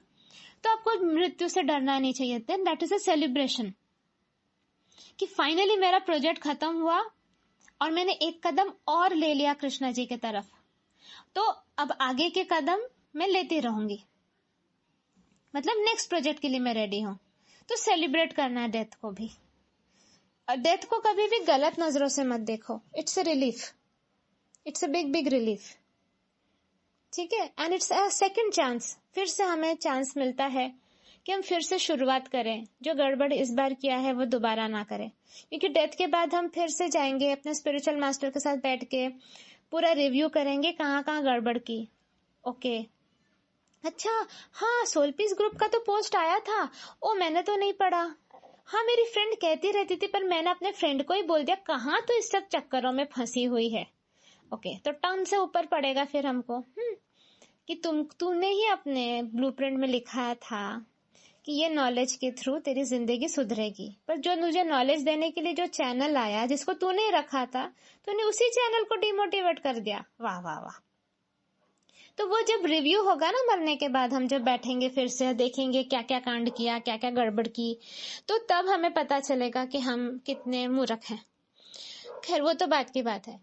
तो आपको मृत्यु से डरना नहीं चाहिए। Then that is a celebration कि फाइनली मेरा प्रोजेक्ट खत्म हुआ और मैंने एक कदम और ले लिया कृष्णा जी की तरफ, तो अब आगे के कदम मैं लेती रहूंगी, मतलब नेक्स्ट प्रोजेक्ट के लिए मैं रेडी हूं। तो सेलिब्रेट करना है डेथ को भी। डेथ को कभी भी गलत नजरों से मत देखो, it's a relief, it's a big relief, ठीक है। And it's a second chance, फिर से हमें चांस मिलता है कि हम फिर से शुरुआत करें, जो गड़बड़ इस बार किया है वो दोबारा ना करें। क्योंकि डेथ के बाद हम फिर से जाएंगे अपने स्पिरिचुअल मास्टर के साथ बैठ के पूरा रिव्यू करेंगे कहाँ कहाँ गड़बड़ की। ओके, अच्छा, हाँ, सोल पीस ग्रुप का तो पोस्ट आया था, ओ मैंने तो नहीं पढ़ा। हाँ, मेरी फ्रेंड कहती रहती थी, पर मैंने अपने फ्रेंड को ही बोल दिया, कहाँ तो इस सब चक्करों में फंसी हुई है। ओके, तो टर्न से ऊपर पड़ेगा फिर हमको कि तूने ही अपने ब्लूप्रिंट में लिखा था कि ये नॉलेज के थ्रू तेरी जिंदगी सुधरेगी, पर जो तुझे नॉलेज देने के लिए जो चैनल आया, जिसको तूने रखा था, तूने उसी चैनल को डिमोटिवेट कर दिया। वाह वाह वाह। तो वो जब रिव्यू होगा ना मरने के बाद, हम जब बैठेंगे फिर से देखेंगे क्या क्या कांड किया, क्या क्या गड़बड़ की, तो तब हमें पता चलेगा कि हम कितने मूर्ख हैं। खैर वो तो बात की बात है।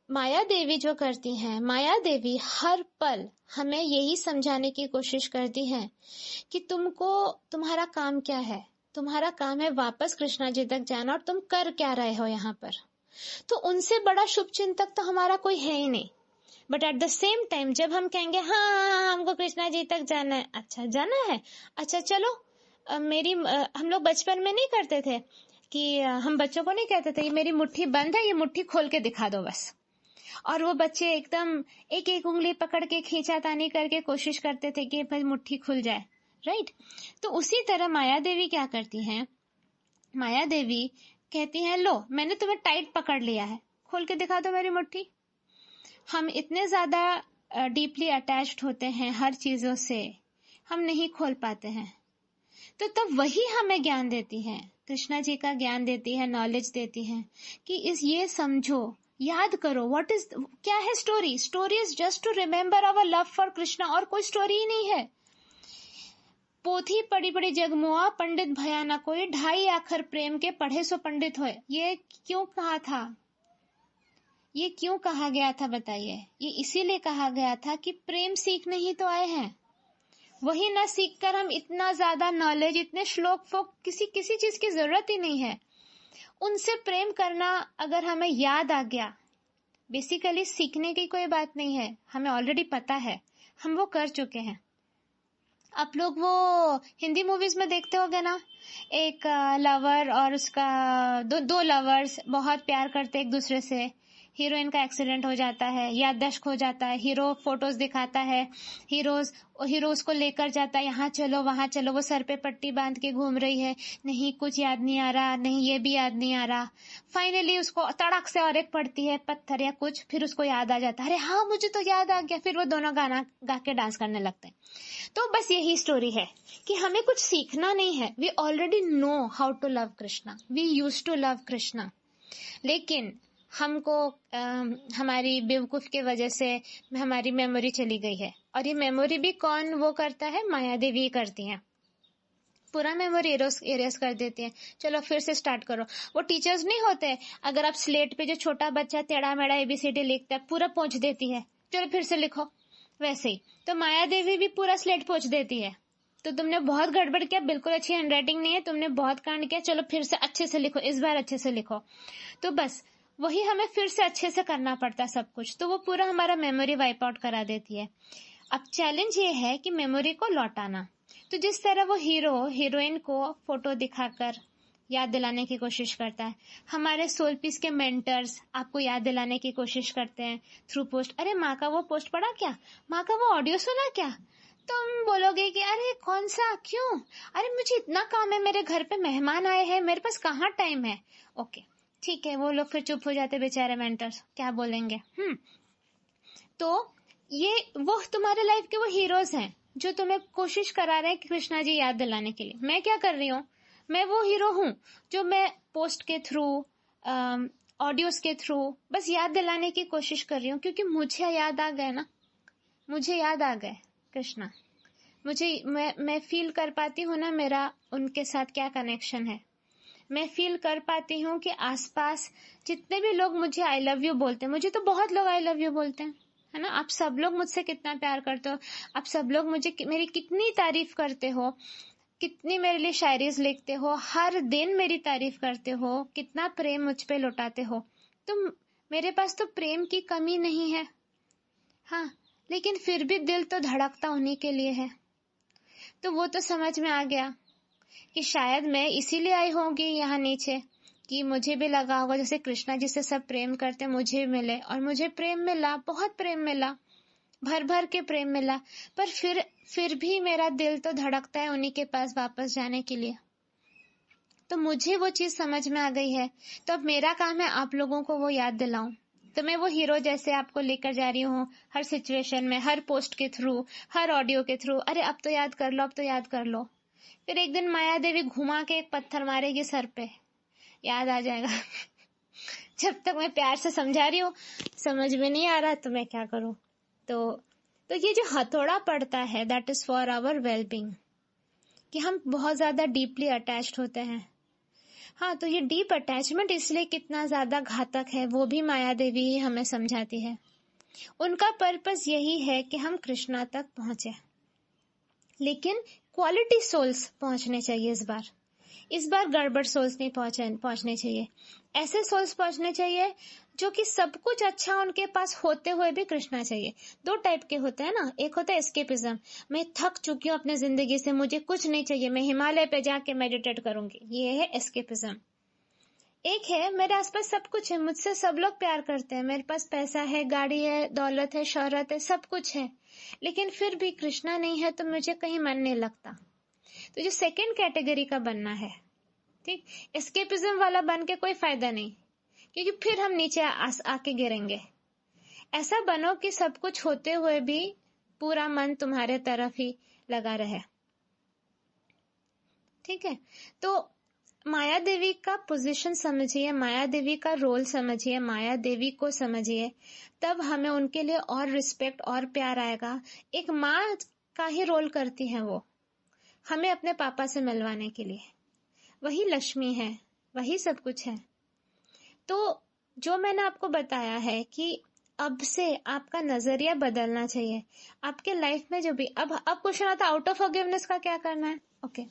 माया देवी जो करती हैं, माया देवी हर पल हमें यही समझाने की कोशिश करती है कि तुम्हारा काम क्या है। तुम्हारा काम है वापस कृष्णा जी तक जाना, और तुम कर क्या रहे हो यहाँ पर। तो उनसे बड़ा शुभ चिंतक तो हमारा कोई है ही नहीं। But at the same time जब हम कहेंगे हाँ हमको कृष्णा जी तक जाना है, अच्छा जाना है, अच्छा चलो, हम लोग बचपन में नहीं करते थे कि हम बच्चों को नहीं कहते थे, ये मेरी मुट्ठी बंद है, ये मुट्ठी खोल के दिखा दो बस, और वो बच्चे एकदम एक एक उंगली पकड़ के खींचातानी करके कोशिश करते थे कि भाई मुट्ठी खुल जाए, राइट। तो उसी तरह माया देवी क्या करती हैं, माया देवी कहती हैं, लो मैंने तुम्हें टाइट पकड़ लिया है, खोल के दिखा दो मेरी मुट्ठी। हम इतने ज्यादा डीपली अटैच्ड होते हैं हर चीजों से, हम नहीं खोल पाते हैं। तो तब वही हमें ज्ञान देती है, कृष्णा जी का ज्ञान देती है, नॉलेज देती है कि ये समझो, याद करो क्या है story. Story is just to remember our love for Krishna, और कोई स्टोरी ही नहीं है। पोथी पड़ी पड़ी जगमुआ, पंडित भया ना कोई, 2.5 अक्षर प्रेम के पढ़े सो पंडित होए। ये क्यों कहा था? ये क्यों कहा गया था बताइए? ये इसीलिए कहा गया था कि प्रेम सीखने ही तो आए हैं। वही ना सीखकर हम इतना ज्यादा नॉलेज, इतने श्लोक फोक, किसी किसी चीज की जरूरत ही नहीं है। उनसे प्रेम करना अगर हमें याद आ गया, बेसिकली सीखने की कोई बात नहीं है, हमें ऑलरेडी पता है, हम वो कर चुके हैं। आप लोग वो हिंदी मूवीज में देखते होगे ना, एक लवर और उसका दो लवर्स बहुत प्यार करते एक दूसरे से, हीरोइन का एक्सीडेंट हो जाता है, याददाश्त खो जाता है, हीरो फोटोज दिखाता है, हीरो उसको लेकर जाता है, यहाँ चलो वहां चलो, वो सर पे पट्टी बांध के घूम रही है, नहीं कुछ याद नहीं आ रहा, नहीं ये भी याद नहीं आ रहा, फाइनली उसको तड़क से और एक पड़ती है पत्थर या कुछ, फिर उसको याद आ जाता है, अरे हाँ मुझे तो याद आ गया, फिर वो दोनों गाना गा के डांस करने लगते हैं। तो बस यही स्टोरी है कि हमें कुछ सीखना नहीं है, we already know how to love Krishna, we use to love Krishna. लेकिन हमको हमारी बेवकूफ की वजह से हमारी मेमोरी चली गई है, और ये मेमोरी भी कौन वो करता है? माया देवी करती हैं। पूरा मेमोरी एरेस कर देती है, चलो फिर से स्टार्ट करो। वो टीचर्स नहीं होते, अगर आप स्लेट पे जो छोटा बच्चा टेढ़ा मेढ़ा ABCD लिखता है पूरा पोंछ देती है, चलो फिर से लिखो, वैसे ही तो माया देवी भी पूरा स्लेट पोंछ देती है। तो तुमने बहुत गड़बड़ किया, बिल्कुल अच्छी हैंडराइटिंग नहीं है, तुमने बहुत कांड किया, चलो फिर से अच्छे से लिखो, इस बार अच्छे से लिखो। तो बस वही हमें फिर से अच्छे से करना पड़ता है सब कुछ, तो वो पूरा हमारा मेमोरी वाइप आउट करा देती है। अब चैलेंज ये है कि मेमोरी को लौटाना। तो जिस तरह वो हीरो हीरोइन को फोटो दिखाकर याद दिलाने की कोशिश करता है, हमारे सोल पीस के मेंटर्स आपको याद दिलाने की कोशिश करते हैं थ्रू पोस्ट। अरे माँ का वो पोस्ट पढ़ा क्या? माँ का वो ऑडियो सुना क्या? तुम बोलोगे कि अरे कौन सा, क्यों? अरे मुझे इतना काम है, मेरे घर पे मेहमान आए हैं, मेरे पास कहाँ टाइम है। ओके ठीक है, वो लोग फिर चुप हो जाते बेचारे मेंटर्स, क्या बोलेंगे। तो ये वो तुम्हारे लाइफ के वो हीरोज हैं जो तुम्हें कोशिश करा रहे हैं कि कृष्णा जी याद दिलाने के लिए। मैं क्या कर रही हूँ? मैं वो हीरो हूँ जो मैं पोस्ट के थ्रू, ऑडियोज के थ्रू बस याद दिलाने की कोशिश कर रही हूँ, क्योंकि मुझे याद आ गए ना, मुझे याद आ गए कृष्णा। मैं फील कर पाती हूँ ना मेरा उनके साथ क्या कनेक्शन है। मैं फील कर पाती हूँ कि आसपास जितने भी लोग मुझे आई लव यू बोलते हैं, मुझे तो बहुत लोग आई लव यू बोलते हैं, है ना। आप सब लोग मुझसे कितना प्यार करते हो, आप सब लोग मुझे मेरी कितनी तारीफ करते हो, कितनी मेरे लिए शायरीज लिखते हो, हर दिन मेरी तारीफ करते हो, कितना प्रेम मुझ पे लुटाते हो। तो मेरे पास तो प्रेम की कमी नहीं है, हाँ, लेकिन फिर भी दिल तो धड़कता उन्हीं के लिए है। तो वो तो समझ में आ गया कि शायद मैं इसीलिए आई होंगी यहाँ नीचे, कि मुझे भी लगा होगा जैसे कृष्णा जी से सब प्रेम करते मुझे भी मिले, और मुझे प्रेम मिला, बहुत प्रेम मिला, भर भर के प्रेम मिला। पर फिर भी मेरा दिल तो धड़कता है उन्हीं के पास वापस जाने के लिए। तो मुझे वो चीज समझ में आ गई है, तो अब मेरा काम है आप लोगों को वो याद दिलाऊं। तो मैं वो हीरो जैसे आपको लेकर जा रही हूँ हर सिचुएशन में, हर पोस्ट के थ्रू, हर ऑडियो के थ्रू, अरे अब तो याद कर लो, अब तो याद कर लो। फिर एक दिन माया देवी घुमा के एक पत्थर मारेगी सर पे, याद आ जाएगा। जब तक मैं प्यार से समझा रही हूँ समझ में नहीं आ रहा तो मैं क्या करूँ। तो ये जो हथौड़ा पड़ता है, that is for our wellbeing, कि हम बहुत ज्यादा डीपली अटैच्ड होते हैं। हाँ, तो ये डीप अटैचमेंट इसलिए कितना ज्यादा घातक है वो भी माया देवी ही हमें समझाती है। उनका पर्पस यही है कि हम कृष्णा तक पहुंचे, लेकिन क्वालिटी सोल्स पहुंचने चाहिए। इस बार गड़बड़ सोल्स नहीं पहुंचने चाहिए। ऐसे सोल्स पहुंचने चाहिए जो कि सब कुछ अच्छा उनके पास होते हुए भी कृष्णा चाहिए। दो टाइप के होते हैं ना, एक होता है एस्केपिज्म, मैं थक चुकी हूँ अपने जिंदगी से, मुझे कुछ नहीं चाहिए, मैं हिमालय पे जाके मेडिटेट करूंगी, ये है एस्केपिज्म। एक है मेरे आसपास सब कुछ है, मुझसे सब लोग प्यार करते हैं, मेरे पास पैसा है, गाड़ी है, दौलत है, शोहरत है, सब कुछ है, लेकिन फिर भी कृष्णा नहीं है तो मुझे कहीं मन नहीं लगता। तो जो सेकंड कैटेगरी का बनना है, ठीक, एस्केपिज्म वाला बन के कोई फायदा नहीं, क्योंकि फिर हम नीचे आके गिरेंगे। ऐसा बनो कि सब कुछ होते हुए भी पूरा मन तुम्हारे तरफ ही लगा रहे, ठीक है। तो माया देवी का पोजीशन समझिए, माया देवी का रोल समझिए, माया देवी को समझिए, तब हमें उनके लिए और रिस्पेक्ट और प्यार आएगा। एक माँ का ही रोल करती है वो, हमें अपने पापा से मिलवाने के लिए। वही लक्ष्मी है, वही सब कुछ है। तो जो मैंने आपको बताया है कि अब से आपका नजरिया बदलना चाहिए आपके लाइफ में। जो भी अब क्वेश्चन आता है आउट ऑफ फॉरगिवनेस का क्या करना है। ओके,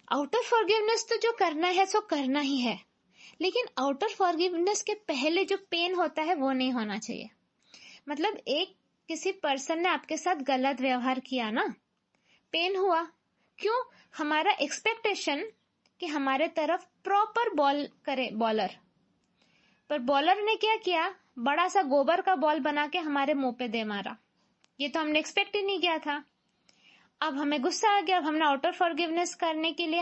आउट ऑफ फॉरगिवनेस तो जो करना है सो करना ही है, लेकिन आउट ऑफ फॉरगिवनेस के पहले जो पेन होता है वो नहीं होना चाहिए। मतलब एक किसी पर्सन ने आपके साथ गलत व्यवहार किया ना, पेन हुआ, क्यों? हमारा एक्सपेक्टेशन कि हमारे तरफ प्रॉपर बॉल करे बॉलर, पर बॉलर ने क्या किया, बड़ा सा गोबर का बॉल बना के हमारे मुंह पे दे मारा। ये तो हमने एक्सपेक्ट ही नहीं किया था। अब हमें गुस्सा आ गया, अब हमने आउट ऑफ फॉरगिवनेस करने के लिए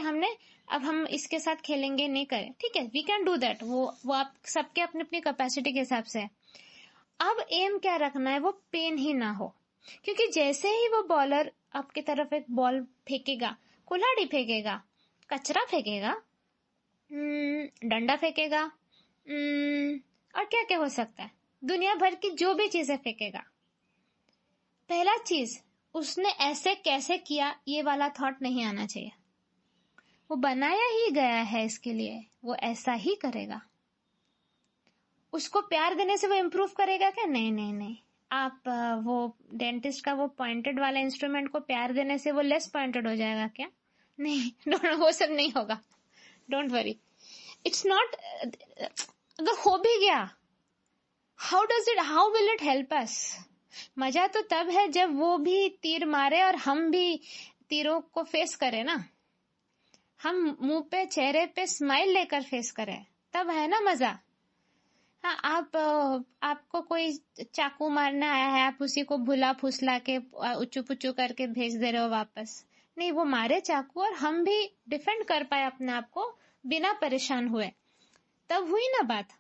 अब हम इसके साथ खेलेंगे नहीं करें, ठीक है, वी कैन डू दैट। वो आप सबके अपनी अपनी कैपेसिटी के हिसाब से है। अब एम क्या रखना है, वो पेन ही ना हो, क्योंकि जैसे ही वो बॉलर आपकी तरफ एक बॉल फेंकेगा, कुल्हाड़ी फेंकेगा, कचरा फेंकेगा, डंडा फेंकेगा, और क्या क्या हो सकता है, दुनिया भर की जो भी चीजें फेंकेगा, पहला चीज उसने ऐसे कैसे किया ये वाला थॉट नहीं आना चाहिए। वो बनाया ही गया है इसके लिए, वो ऐसा ही करेगा। उसको प्यार देने से वो इम्प्रूव करेगा क्या? नहीं नहीं नहीं। आप वो डेंटिस्ट का वो पॉइंटेड वाला इंस्ट्रूमेंट को प्यार देने से वो लेस पॉइंटेड हो जाएगा क्या? नहीं, वो सब नहीं होगा। Don't worry, it's not. अगर हो भी गया, how will it help us? मजा तो तब है जब वो भी तीर मारे और हम भी तीरों को फेस करें ना, हम मुंह पे चेहरे पे स्माइल लेकर फेस करें, तब है ना मजा। हाँ, आपको कोई चाकू मारने आया है, आप उसी को भुला फुसला के उच्चू पुच्चू करके भेज दे रहे हो वापस। नहीं, वो मारे चाकू और हम भी डिफेंड कर पाए अपने आप को बिना परेशान हुए, तब हुई ना बात।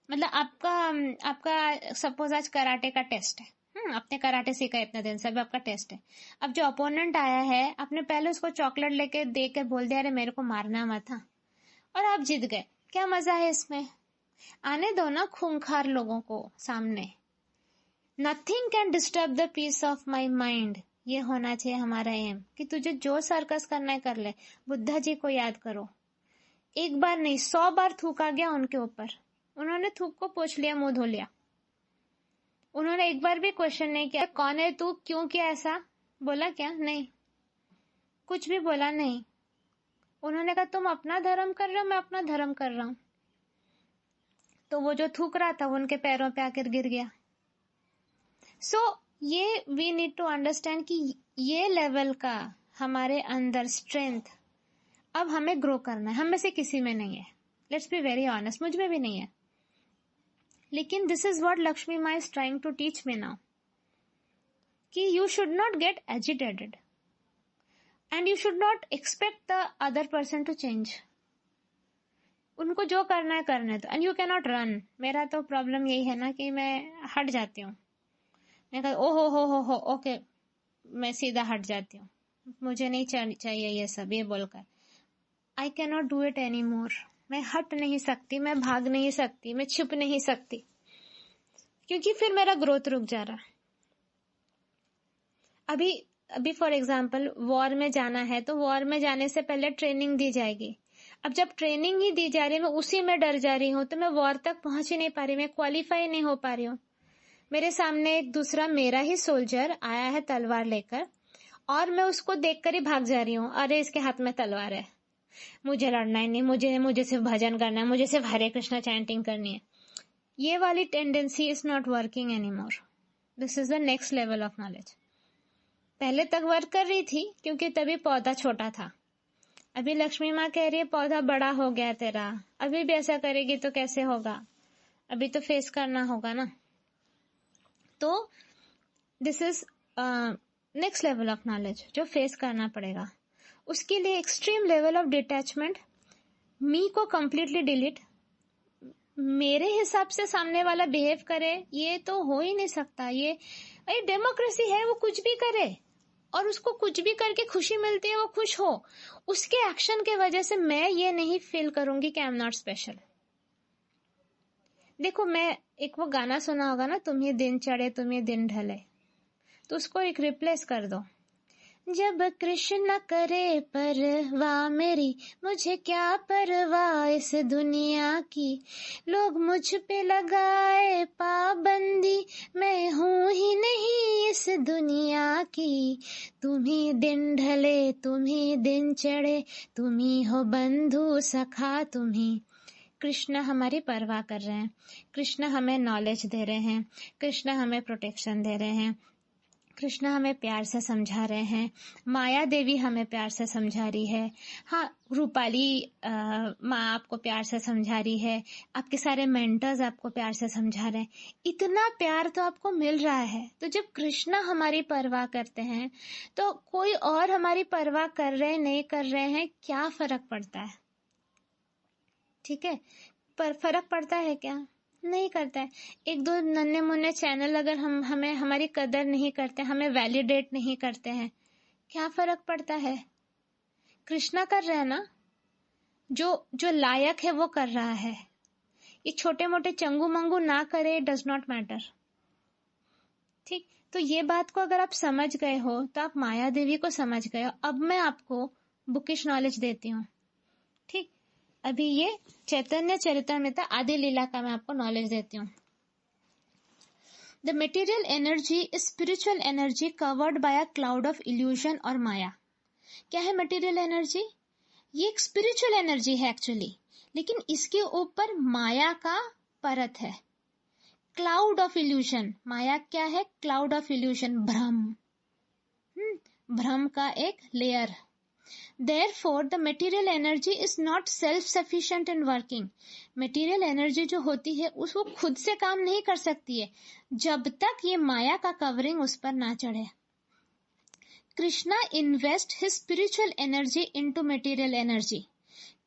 मतलब आपका सपोज आज कराटे का टेस्ट है, आपने कराटे सीखा है इतने दिन से, अभी आपका टेस्ट है। अब जो अपोनेंट आया है, आपने पहले उसको चॉकलेट लेके दे के बोल दिया अरे मेरे को मारना मत था, और आप जीत गए। क्या मजा है इसमें? आने दो ना खूंखार लोगों को सामने। Nothing can disturb the peace of my mind, ये होना चाहिए हमारा एम, कि तुझे जो सर्कस करना है कर ले। बुद्धा जी को याद करो, एक बार नहीं 100 बार थूका गया उनके ऊपर, उन्होंने थूक को पोंछ लिया, मुंह धो लिया। उन्होंने एक बार भी क्वेश्चन नहीं किया कौन है तू, क्यों किया ऐसा, बोला क्या? नहीं, कुछ भी बोला नहीं। उन्होंने कहा तुम अपना धर्म कर रहे हो, मैं अपना धर्म कर रहा हूं। तो वो जो थूक रहा था वो उनके पैरों पे आकर गिर गया। सो ये वी नीड टू अंडरस्टैंड कि ये लेवल का हमारे अंदर स्ट्रेंथ अब हमें ग्रो करना है। हम में से किसी में नहीं है, लेट्स बी वेरी ऑनेस्ट, मुझ में भी नहीं है। लेकिन दिस इज व्हाट लक्ष्मी माँ is trying to teach me now, कि you should not get agitated and you should not expect the other person to change. उनको जो करना है करने दो, and you can not run. मेरा तो प्रॉब्लम यही है ना कि मैं हट जाती हूँ। मैं कहा ओ हो ओके, मैं सीधा हट जाती हूँ, मुझे नहीं चाहिए ये सब, ये बोलकर I can not do it any more. मैं हट नहीं सकती, मैं भाग नहीं सकती, मैं छुप नहीं सकती, क्योंकि फिर मेरा ग्रोथ रुक जा रहा। अभी फॉर एग्जाम्पल वॉर में जाना है, तो वॉर में जाने से पहले ट्रेनिंग दी जाएगी। अब जब ट्रेनिंग ही दी जा रही है, मैं उसी में डर जा रही हूँ, तो मैं वॉर तक पहुंच ही नहीं पा रही, मैं क्वालिफाई नहीं हो पा रही हूँ। मेरे सामने एक दूसरा मेरा ही सोल्जर आया है तलवार लेकर, और मैं उसको देखकर ही भाग जा रही हूँ, अरे इसके हाथ में तलवार है, मुझे लड़ना ही नहीं, मुझे सिर्फ भजन करना है, मुझे सिर्फ हरे कृष्णा चैंटिंग करनी है। ये वाली tendency is not working any more. This is the next level of knowledge. पहले तक वर्क कर रही थी क्योंकि तभी पौधा छोटा था। अभी लक्ष्मी माँ कह रही है पौधा बड़ा हो गया तेरा, अभी भी ऐसा करेगी तो कैसे होगा, अभी तो फेस करना होगा ना। तो this is next level of knowledge जो फेस करना पड़ेगा। उसके लिए एक्सट्रीम लेवल ऑफ डिटैचमेंट, मी को कंप्लीटली डिलीट। मेरे हिसाब से सामने वाला बिहेव करे ये तो हो ही नहीं सकता। ये डेमोक्रेसी है, वो कुछ भी करे और उसको कुछ भी करके खुशी मिलती है, वो खुश हो। उसके एक्शन के वजह से मैं ये नहीं फील करूंगी कि आई एम नॉट स्पेशल। देखो, मैं एक वो गाना सुना होगा ना, तुम्हें दिन चढ़े तुम्हें दिन ढले, तो उसको एक रिप्लेस कर दो, जब कृष्ण करे परवाह मेरी, मुझे क्या परवाह इस दुनिया की। लोग मुझ पे लगाए पाबंदी, मैं हूँ ही नहीं इस दुनिया की। तुम्ही दिन ढले तुम्ही दिन चढ़े, तुम्ही हो बंधु सखा तुम्ही। कृष्ण हमारी परवाह कर रहे हैं, कृष्ण हमें नॉलेज दे रहे हैं, कृष्ण हमें प्रोटेक्शन दे रहे हैं, कृष्ण हमें प्यार से समझा रहे हैं, माया देवी हमें प्यार से समझा रही है, हाँ रूपाली माँ आपको प्यार से समझा रही है, आपके सारे मेंटर्स आपको प्यार से समझा रहे हैं। इतना प्यार तो आपको मिल रहा है। तो जब कृष्ण हमारी परवाह करते हैं तो कोई और हमारी परवाह कर रहे नहीं कर रहे हैं क्या फर्क पड़ता है? ठीक है, पर फर्क पड़ता है क्या? नहीं करता है। एक दो नन्हे मुन्ने चैनल अगर हमें हमारी कदर नहीं करते, हमें वैलिडेट नहीं करते हैं, क्या फर्क पड़ता है? कृष्णा कर रहे हैं ना, जो लायक है वो कर रहा है। ये छोटे मोटे चंगू मंगू ना करे, डज नॉट मैटर। ठीक, तो ये बात को अगर आप समझ गए हो तो आप माया देवी को समझ गए हो। अब मैं आपको बुकिश नॉलेज देती हूँ। ठीक, अभी ये चैतन्य चरितामृत आदि लीला का मैं आपको नॉलेज देती हूँ। The material energy is spiritual energy covered by a cloud of illusion और माया। क्या है मटेरियल एनर्जी? ये एक स्पिरिचुअल एनर्जी है एक्चुअली, लेकिन इसके ऊपर माया का परत है। क्लाउड ऑफ इल्यूशन, माया क्या है? क्लाउड ऑफ इल्यूशन, भ्रम, भ्रम का एक layer. Therefore, the material energy is not self-sufficient in working. Material energy जो होती है उसको खुद से काम नहीं कर सकती है जब तक ये माया का कवरिंग उस पर ना चढ़े। Krishna invest his spiritual energy into material energy.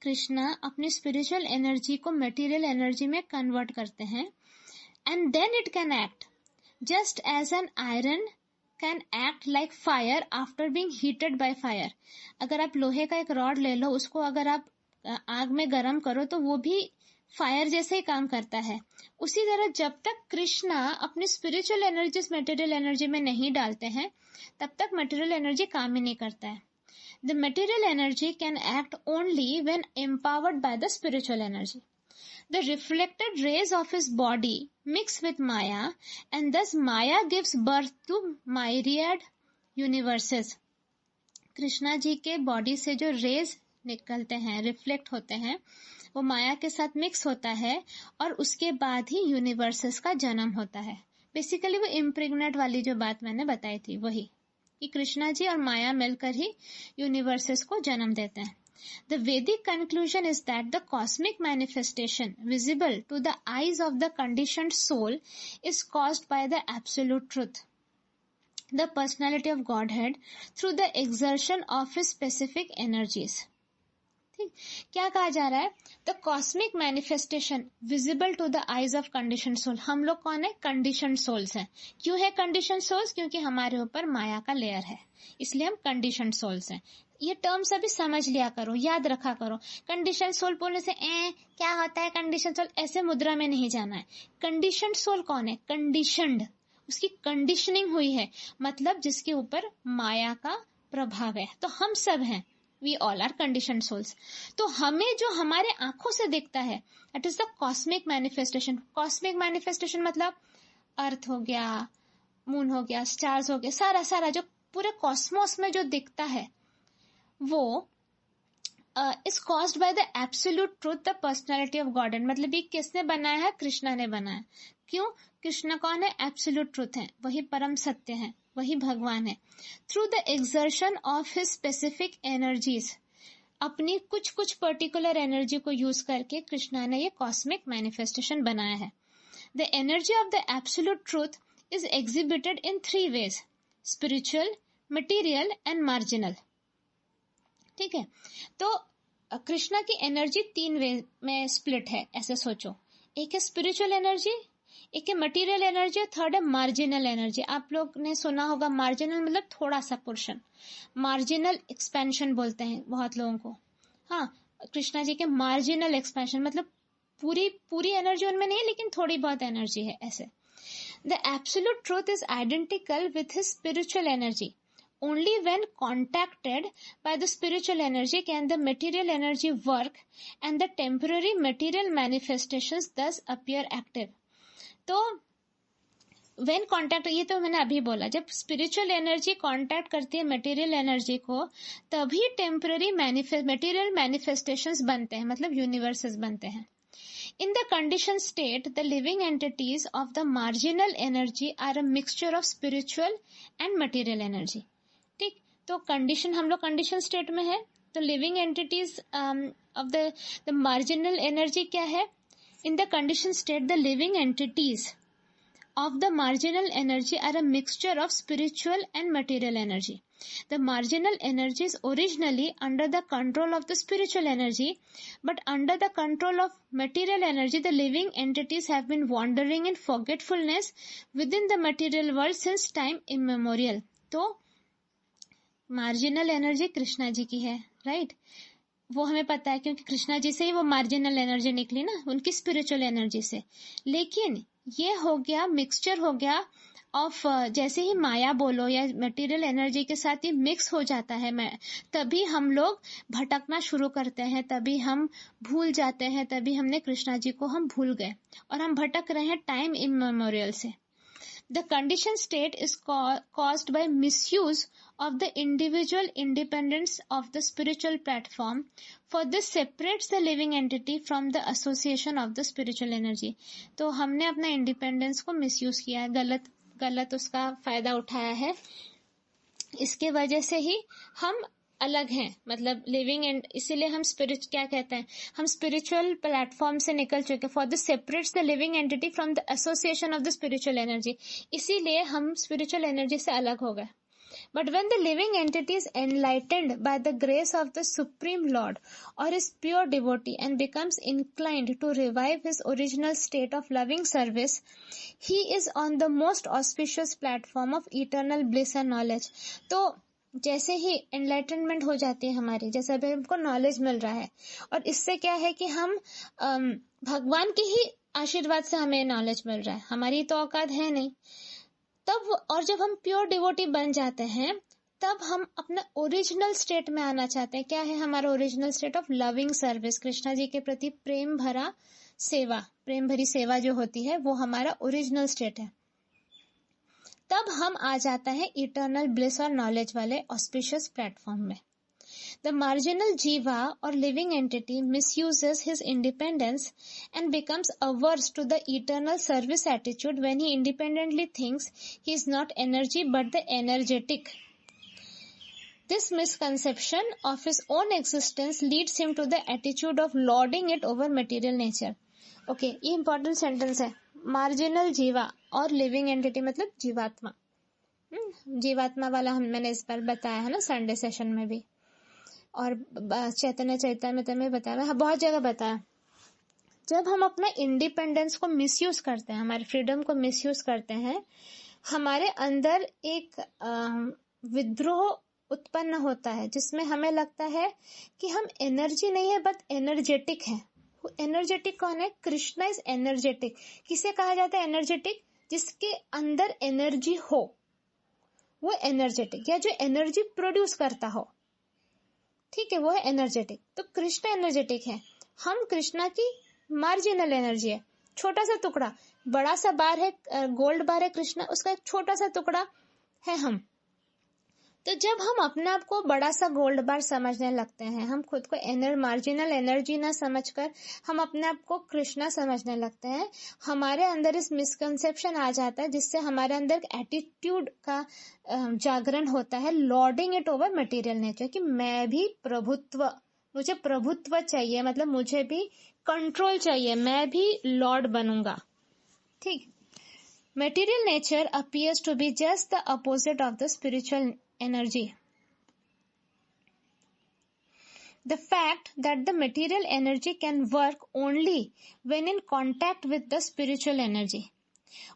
Krishna अपनी स्पिरिचुअल एनर्जी को मटेरियल एनर्जी में कन्वर्ट करते हैं, and then it can act just as an iron can act like fire after being heated by fire. अगर आप लोहे का एक रॉड ले लो, उसको अगर आप आग में गर्म करो तो वो भी फायर जैसे ही काम करता है। उसी तरह जब तक कृष्णा अपनी स्पिरिचुअल एनर्जी मटेरियल एनर्जी में नहीं डालते हैं तब तक मटेरियल एनर्जी काम ही नहीं करता है। The material energy can act only when empowered by the spiritual energy. The reflected rays of his body mix with Maya, and thus Maya gives birth to myriad universes. Krishna ji के body से जो raise निकलते हैं, reflect होते हैं, वो माया के साथ मिक्स होता है और उसके बाद ही यूनिवर्सेस का जन्म होता है। बेसिकली वो इम्प्रेग्नेट वाली जो बात मैंने बताई थी वही, कि कृष्णा जी और माया मिलकर ही यूनिवर्सेस को जन्म देते हैं। The Vedic conclusion is that the cosmic manifestation visible to the eyes of the conditioned soul is caused by the absolute truth, the personality of Godhead, through the exertion of his specific energies. ठीक, क्या कहा जा रहा है? The cosmic manifestation visible to the eyes of condition soul. हम लोग कौन है? कंडीशन सोल्स हैं। क्यों है कंडीशन सोल्स? क्योंकि हमारे ऊपर माया का लेयर है, इसलिए हम कंडीशन सोल्स हैं। ये टर्म्स अभी समझ लिया करो, याद रखा करो। कंडीशन सोल बोलने से क्या होता है कंडीशन सोल, ऐसे मुद्रा में नहीं जाना है। कंडीशन सोल कौन है? कंडीशनड, उसकी कंडीशनिंग हुई है, मतलब जिसके ऊपर माया का प्रभाव है। तो हम सब हैं, we all are condition souls. तो हमें जो हमारे आंखों से दिखता है that is the cosmic manifestation. Cosmic manifestation मतलब अर्थ हो गया, मून हो गया, स्टार्स हो गया, सारा सारा जो पूरे कॉस्मोस में जो दिखता है वो is caused by the absolute truth, the personality of God. And मतलब ये किसने बनाया है? कृष्णा ने बनाया। क्यों? कृष्णा कौन है? एब्सोल्यूट ट्रूथ है, वही परम सत्य है, वही भगवान है। Through the exertion of his specific energies, अपनी कुछ कुछ पर्टिकुलर एनर्जी को यूज करके कृष्णा ने ये कॉस्मिक मैनिफेस्टेशन बनाया है। The energy of the absolute truth is exhibited in 3 ways: spiritual, material and marginal. ठीक है, तो कृष्णा की एनर्जी 3 वे में स्प्लिट है, ऐसे सोचो। एक है स्पिरिचुअल एनर्जी, एक है मटेरियल एनर्जी और थर्ड है मार्जिनल एनर्जी। आप लोग ने सुना होगा मार्जिनल मतलब थोड़ा सा पोर्शन, मार्जिनल एक्सपेंशन बोलते हैं बहुत लोगों को। हाँ, कृष्णा जी के मार्जिनल एक्सपेंशन मतलब पूरी एनर्जी उनमें नहीं है, लेकिन थोड़ी बहुत एनर्जी है, ऐसे। The absolute truth is identical with his spiritual energy. only when contacted by the spiritual energy can the material energy work and the temporary material manifestations thus appear active. तो when contact, ये तो मैंने अभी बोला, जब spiritual energy contact करती है material energy को तभी टेम्पररी मटेरियल मैनिफेस्टेशंस बनते हैं, मतलब यूनिवर्सेस बनते हैं. In the conditioned state, the living entities of the marginal energy are a mixture of spiritual and material energy. ठीक, तो कंडीशन, हम लोग कंडीशन स्टेट में है, तो living entities of the marginal energy क्या है? In the condition state the living entities of the marginal energy are a mixture of spiritual and material energy. The marginal energy is originally under the control of the spiritual energy, but under the control of material energy, the living entities have been wandering in forgetfulness within the material world since time immemorial. तो marginal energy Krishna ji की है, right? वो हमें पता है क्योंकि कृष्णा जी से ही वो मार्जिनल एनर्जी निकली ना, उनकी स्पिरिचुअल एनर्जी से. लेकिन ये हो गया, मिक्सचर हो गया ऑफ, जैसे ही माया बोलो या मटेरियल एनर्जी के साथ ही मिक्स हो जाता है, तभी हम लोग भटकना शुरू करते हैं, तभी हम भूल जाते हैं, तभी हमने कृष्णा जी को हम भूल गए और हम भटक रहे हैं टाइम इमेमोरियल से. The conditioned state is caused by misuse of the individual independence of the spiritual platform. For this separates the living entity from the association of the spiritual energy. तो हमने अपना इंडिपेंडेंस को misuse किया है, गलत उसका फायदा उठाया है. इसके वजह से ही हम अलग हैं, मतलब लिविंग एंड, इसीलिए हम क्या कहते हैं, हम स्पिरिचुअल प्लेटफॉर्म से निकल चुके. For this separates the living entity from the association of the spiritual energy, इसीलिए हम स्पिरिचुअल एनर्जी से अलग हो गए. But when the living entity is enlightened by the grace of the Supreme Lord or is pure devotee and becomes inclined to revive his original state of loving service, he is on the most auspicious platform of eternal bliss and knowledge. तो जैसे ही enlightenment हो जाती है हमारी, जैसे अभी हमको knowledge मिल रहा है, और इससे क्या है कि हम भगवान के ही आशीर्वाद से हमें नॉलेज मिल रहा है, हमारी तो औकात है नहीं. तब और जब हम प्योर डिवोटी बन जाते हैं तब हम अपना ओरिजिनल स्टेट में आना चाहते हैं. क्या है हमारा original state? Of loving service. Krishna ji के प्रति प्रेम भरा सेवा, प्रेम भरी सेवा जो होती है वो हमारा ओरिजिनल स्टेट है. तब हम आ जाता है इटर्नल ब्लिस और नॉलेज वाले ऑस्पिशियस प्लेटफॉर्म में. The marginal jiva or living entity misuses his independence and becomes averse to the eternal service attitude when he independently thinks he is not energy but the energetic. This misconception of his own existence leads him to the attitude of lording it over material nature. Okay, ये important sentence है. Marginal जीवा और living entity मतलब जीवात्मा. जीवात्मा वाला मैंने इस बार बताया है ना संडे सेशन में भी, और चैतन्य चैतन्य में बताया, बहुत जगह बताया. जब हम अपना इंडिपेंडेंस को मिसयूज करते हैं, हमारे फ्रीडम को मिसयूज करते हैं, हमारे अंदर एक विद्रोह उत्पन्न होता है जिसमें हमें लगता है कि हम एनर्जी नहीं है बट एनर्जेटिक है. एनर्जेटिक कौन है? Krishna is energetic. किसे कहा जाता है एनर्जेटिक? जिसके अंदर एनर्जी हो वो एनर्जेटिक, या जो एनर्जी प्रोड्यूस करता हो, ठीक है, वो है एनर्जेटिक. तो कृष्णा एनर्जेटिक है, हम कृष्णा की मार्जिनल एनर्जी है, छोटा सा टुकड़ा. बड़ा सा बार है, गोल्ड बार है कृष्णा, उसका एक छोटा सा टुकड़ा है हम. तो जब हम अपने आप को बड़ा सा गोल्ड बार समझने लगते हैं, हम खुद को मार्जिनल एनर्जी ना समझकर हम अपने आप को कृष्णा समझने लगते हैं, हमारे अंदर इस मिसकंसेप्शन आ जाता है जिससे हमारे अंदर एटीट्यूड का जागरण होता है, lording it over material nature, कि मैं भी प्रभुत्व, मुझे प्रभुत्व चाहिए, मतलब मुझे भी कंट्रोल चाहिए, मैं भी लॉर्ड बनूंगा. ठीक. Material nature appears to be just the opposite of the spiritual energy. The fact that the material energy can work only when in contact with the spiritual energy.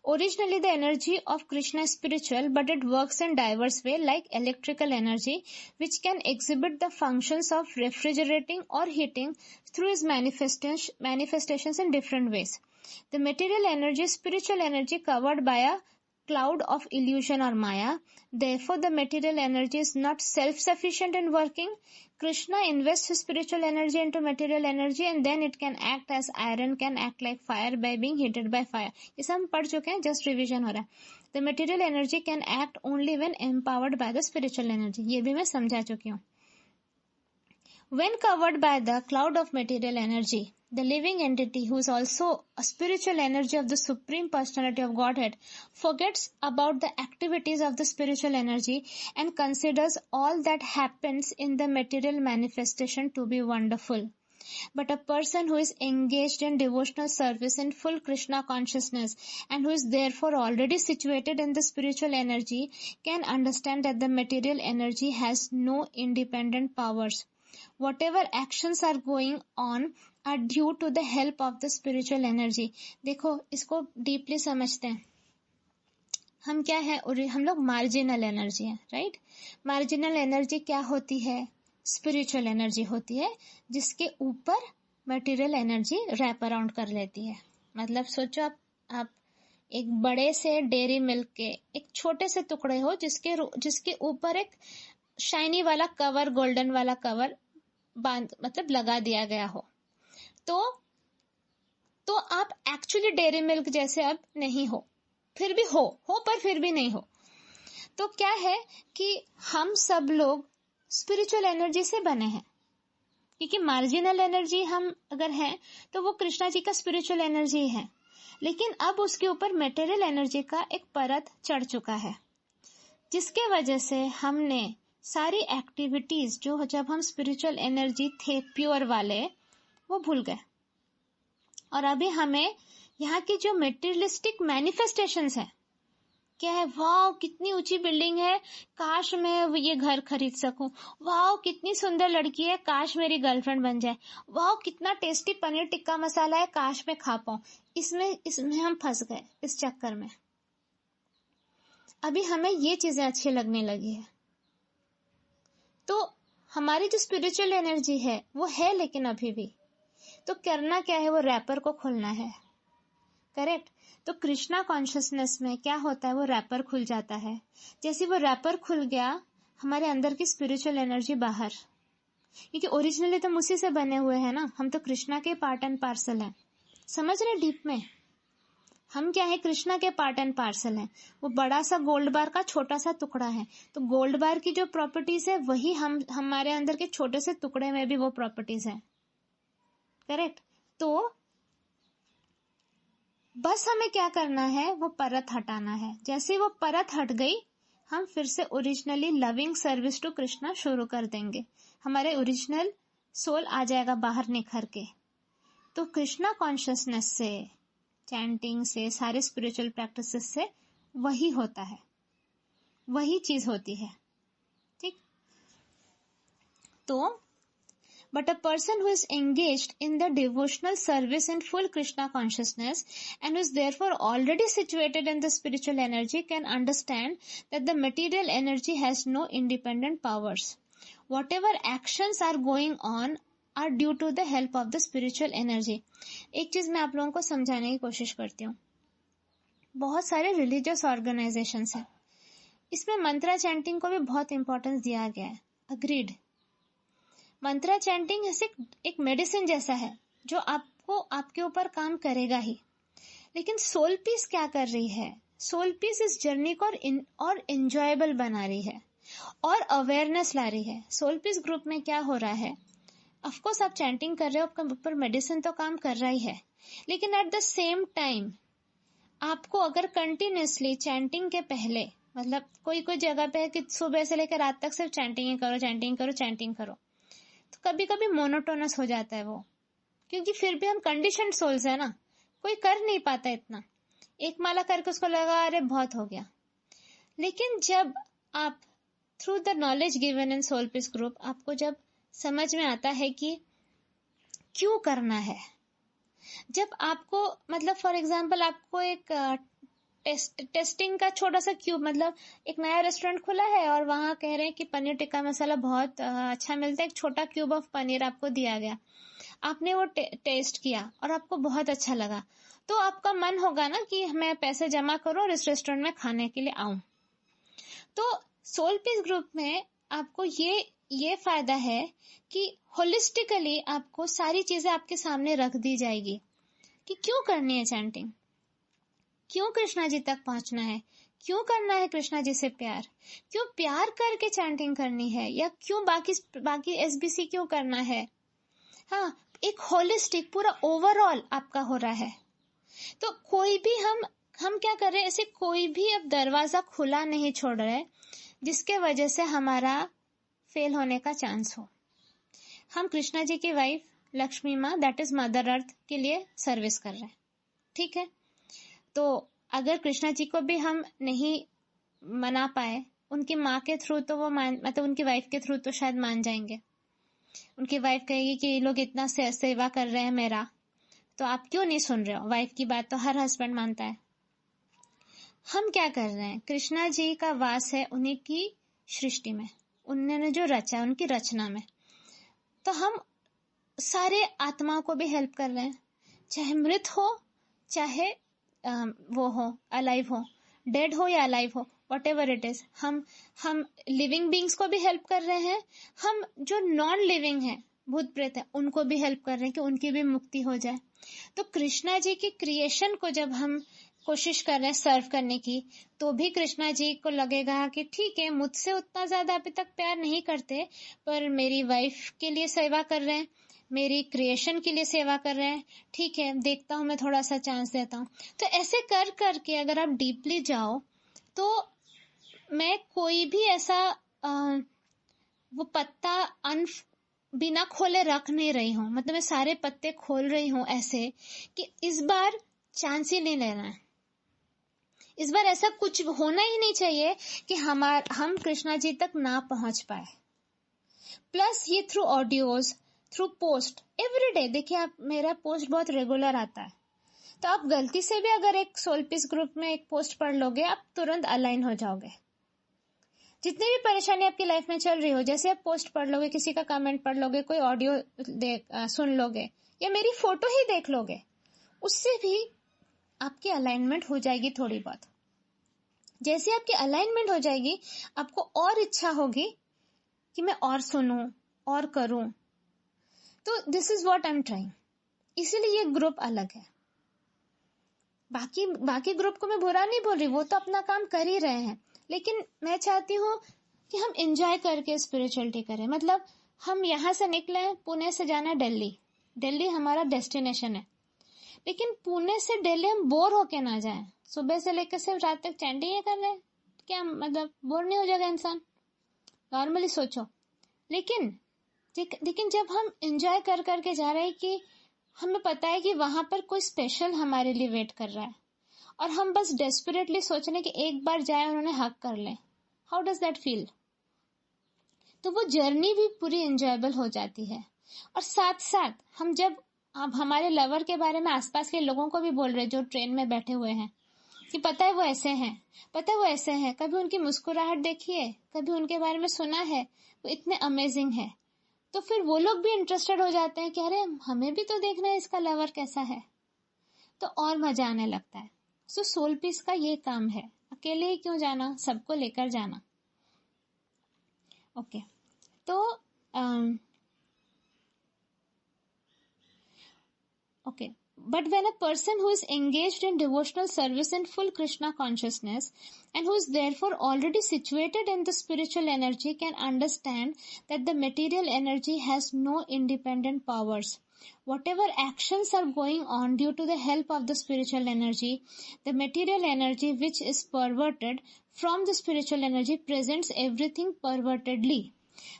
Originally the energy of Krishna is spiritual, but it works in diverse way like electrical energy, which can exhibit the functions of refrigerating or heating through its manifestations in different ways. The material energy is spiritual energy covered by a cloud of illusion or Maya. Therefore, the material energy is not self-sufficient in working. Krishna invests his spiritual energy into material energy and then it can act as iron, can act like fire by being heated by fire. ये सब हम पढ़ चुके हैं, just revision हो रहा है. The material energy can act only when empowered by the spiritual energy. ये भी मैं समझा चुकी हूँ. When covered by the cloud of material energy, the living entity, who is also a spiritual energy of the Supreme Personality of Godhead, forgets about the activities of the spiritual energy and considers all that happens in the material manifestation to be wonderful. But a person who is engaged in devotional service in full Krishna consciousness and who is therefore already situated in the spiritual energy can understand that the material energy has no independent powers. Whatever actions are going on are due to the help of the spiritual energy. देखो इसको deeply समझते हैं. हम क्या है, हम लोग marginal energy है, राइट. मार्जिनल एनर्जी क्या होती है? स्पिरिचुअल एनर्जी होती है जिसके ऊपर मटेरियल एनर्जी रैप अराउंड कर लेती है. मतलब सोचो आप एक बड़े से डेयरी मिल्क के एक छोटे से टुकड़े हो जिसके ऊपर एक शाइनी वाला कवर, गोल्डन वाला कवर मतलब लगा दिया गया हो, तो आप एक्चुअली डेयरी मिल्क जैसे अब नहीं हो, फिर भी हो पर फिर भी नहीं हो. तो क्या है कि हम सब लोग स्पिरिचुअल एनर्जी से बने हैं, क्योंकि मार्जिनल एनर्जी हम अगर हैं तो वो कृष्णा जी का स्पिरिचुअल एनर्जी है, लेकिन अब उसके ऊपर मटेरियल एनर्जी का एक परत चढ़ चुका है, जिसके वजह से हमने सारी एक्टिविटीज जो जब हम स्पिरिचुअल एनर्जी थे प्योर वाले वो भूल गए. और अभी हमें यहाँ की जो मेटेरियलिस्टिक मैनिफेस्टेशंस है, क्या है, वाह कितनी ऊंची बिल्डिंग है, काश मैं ये घर खरीद सकूं, वाह कितनी सुंदर लड़की है, काश मेरी गर्लफ्रेंड बन जाए, वाह कितना टेस्टी पनीर टिक्का मसाला है, काश मैं खा पाऊं. इसमें हम फंस गए इस चक्कर में. अभी हमें ये चीजें अच्छी लगने लगी है. तो हमारी जो स्पिरिचुअल एनर्जी है वो है, लेकिन अभी भी तो करना क्या है, वो रैपर को खोलना है. करेक्ट. तो कृष्णा कॉन्शियसनेस में क्या होता है, वो रैपर खुल जाता है. जैसे वो रैपर खुल गया, हमारे अंदर की स्पिरिचुअल एनर्जी बाहर, क्योंकि ओरिजिनली तो उसी से बने हुए हैं ना, हम तो कृष्णा के पार्ट एंड पार्सल हैं. समझ रहे डीप में, हम क्या है, कृष्णा के पार्ट एंड पार्सल हैं. वो बड़ा सा गोल्ड बार का छोटा सा टुकड़ा है, तो गोल्ड बार की जो प्रॉपर्टीज है वही हमारे अंदर के छोटे से टुकड़े में भी वो प्रॉपर्टीज है. करेक्ट. तो बस हमें क्या करना है, वो परत हटाना है. जैसे वो परत हट गई, हम फिर से originally loving service to Krishna शुरू कर देंगे. हमारे ओरिजिनल सोल आ जाएगा बाहर निखर के. तो कृष्णा कॉन्शियसनेस से, चैंटिंग से, सारे स्पिरिचुअल प्रैक्टिसेस से वही होता है, वही चीज होती है. ठीक. तो but a person who is engaged in the devotional service in full Krishna consciousness and who is therefore already situated in the spiritual energy can understand that the material energy has no independent powers. Whatever actions are going on are due to the help of the spiritual energy. एक चीज मैं आप लोगों को समझाने की कोशिश करती हूँ. बहुत सारे रिलीजियस ऑर्गेनाइजेशंस हैं, इसमें मंत्रा चैंटिंग को भी बहुत इंपॉर्टेंस दिया गया है. अग्रीड. मंत्रा चैंटिंग एक मेडिसिन जैसा है जो आपको आपके ऊपर काम करेगा ही. लेकिन सोल पीस क्या कर रही है, सोल पीस इस जर्नी को और एंजॉयबल बना रही है और अवेयरनेस ला रही है. सोल पीस ग्रुप में क्या हो रहा है, ऑफकोर्स आप चैंटिंग कर रहे हो, आपके ऊपर मेडिसिन तो काम कर रहा ही है, लेकिन एट द सेम टाइम आपको अगर कंटिन्यूसली चैंटिंग के पहले, मतलब कोई जगह पे है कि सुबह से लेकर रात तक सिर्फ चैंटिंग करो, तो कभी कभी मोनोटोनस हो जाता है वो, क्योंकि फिर भी हम कंडीशनड सोल्स है ना, कोई कर नहीं पाता इतना. एक माला करके उसको लगा अरे बहुत हो गया. लेकिन जब आप through the knowledge given in Soul Peace group, आपको जब समझ में आता है कि क्यों करना है, जब आपको मतलब फॉर एग्जाम्पल आपको एक टेस्टिंग का छोटा सा क्यूब, मतलब एक नया रेस्टोरेंट खुला है और वहां कह रहे हैं कि पनीर टिक्का मसाला बहुत अच्छा मिलता है, एक छोटा क्यूब ऑफ पनीर आपको दिया गया, आपने वो टेस्ट किया और आपको बहुत अच्छा लगा, तो आपका मन होगा ना कि मैं पैसे जमा करूं और इस रेस्टोरेंट में खाने के लिए आऊं। तो सोल पीस ग्रुप में आपको ये फायदा है कि होलिस्टिकली आपको सारी चीजें आपके सामने रख दी जाएगी कि क्यों करनी है चैंटिंग, क्यों कृष्णा जी तक पहुंचना है, क्यों करना है कृष्णा जी से प्यार, क्यों प्यार करके चैंटिंग करनी है, या क्यों बाकी एसबीसी क्यों करना है। हाँ, एक होलिस्टिक पूरा ओवरऑल आपका हो रहा है। तो कोई भी हम क्या कर रहे हैं, ऐसे कोई भी अब दरवाजा खुला नहीं छोड़ रहे जिसके वजह से हमारा फेल होने का चांस हो। हम कृष्णा जी की वाइफ लक्ष्मी माँ, दैट इज मदर अर्थ के लिए सर्विस कर रहे हैं, ठीक है। तो अगर कृष्णा जी को भी हम नहीं मना पाए, उनकी माँ के थ्रू तो वो मतलब उनकी वाइफ के थ्रू तो शायद मान जाएंगे। उनकी वाइफ कहेगी कि ये लोग इतना सेवा कर रहे हैं मेरा, तो आप क्यों नहीं सुन रहे हो। वाइफ की बात तो हर हस्बैंड मानता है। हम क्या कर रहे हैं, कृष्णा जी का वास है उन्हीं की सृष्टि में, उन्होंने जो रचा है उनकी रचना में। तो हम सारे आत्माओं को भी हेल्प कर रहे हैं, चाहे मृत हो चाहे वो हो अलाइव हो, डेड हो या अलाइव हो, वट एवर इट इज। हम लिविंग बींग्स को भी हेल्प कर रहे हैं, हम जो नॉन लिविंग है भूत प्रेत है उनको भी हेल्प कर रहे हैं कि उनकी भी मुक्ति हो जाए। तो कृष्णा जी की क्रिएशन को जब हम कोशिश कर रहे हैं सर्व करने की, तो भी कृष्णा जी को लगेगा कि ठीक है, मुझसे उतना ज्यादा अभी तक प्यार नहीं करते, पर मेरी वाइफ के लिए सेवा कर रहे हैं, मेरी क्रिएशन के लिए सेवा कर रहे हैं, ठीक है, देखता हूँ, मैं थोड़ा सा चांस देता हूँ। तो ऐसे कर करके अगर आप डीपली जाओ तो मैं कोई भी ऐसा वो पत्ता बिना खोले रख नहीं रही हूँ, मतलब मैं सारे पत्ते खोल रही हूँ ऐसे कि इस बार चांस ही नहीं लेना है। इस बार ऐसा कुछ होना ही नहीं चाहिए कि हम कृष्णा जी तक ना पहुंच पाए। प्लस ये through audios, through post every day, देखिए आप मेरा पोस्ट बहुत रेगुलर आता है, तो आप गलती से भी अगर एक सोल पीस ग्रुप में एक पोस्ट पढ़ लोगे, आप तुरंत अलाइन हो जाओगे। जितनी भी परेशानी आपकी लाइफ में चल रही हो, जैसे आप पोस्ट पढ़ लोगे, किसी का कमेंट पढ़ लोगे, कोई ऑडियो सुन लोगे या मेरी फोटो ही देख लोगे, उससे भी आपकी अलाइनमेंट हो जाएगी थोड़ी बहुत। जैसे आपकी अलाइनमेंट हो जाएगी, आपको और इच्छा होगी कि मैं और सुनूं और करूं। तो this is what I am trying. इसीलिए ये ग्रुप अलग है। बाकी ग्रुप को मैं बुरा नहीं बोल रही, वो तो अपना काम कर ही रहे हैं, लेकिन मैं चाहती हूँ कि हम एंजॉय करके स्पिरिचुअलिटी करें। मतलब हम यहाँ से निकले, पुणे से जाना दिल्ली, दिल्ली हमारा डेस्टिनेशन है, लेकिन पुणे से दिल्ली हम बोर होके ना जाएं। सुबह से लेकर सिर्फ रात तक चैंटिंग कर रहे हैं, क्या मतलब बोर नहीं हो जाएगा इंसान? नॉर्मली सोचो। लेकिन जब हम एंजॉय कर करके जा रहे हैं कि हमें पता है कि वहां पर कोई स्पेशल हमारे लिए वेट कर रहा है, और हम बस डेस्परेटली सोच रहे हैं कि एक बार जाए और उन्हें हक कर लें, हाउ डज दैट फील? तो वो जर्नी भी पूरी एंजॉयबल हो जाती है। और साथ साथ हम जब अब हमारे लवर के बारे में आसपास के लोगों को भी बोल रहे जो ट्रेन में बैठे हुए हैं कि पता है वो ऐसे हैं, पता है वो ऐसे हैं, कभी उनकी मुस्कुराहट देखी है, कभी उनके बारे में सुना है, वो इतने अमेजिंग है, तो फिर वो लोग भी इंटरेस्टेड हो जाते हैं कि अरे हमें भी तो देखना है इसका लवर कैसा है, तो और मजा आने लगता है। सो सोल पीस का ये काम है, अकेले ही क्यों जाना, सबको लेकर जाना। ओके, तो okay, but when a person who is engaged in devotional service in full Krishna consciousness and who is therefore already situated in the spiritual energy can understand that the material energy has no independent powers. Whatever actions are going on due to the help of the spiritual energy, the material energy which is perverted from the spiritual energy presents everything pervertedly,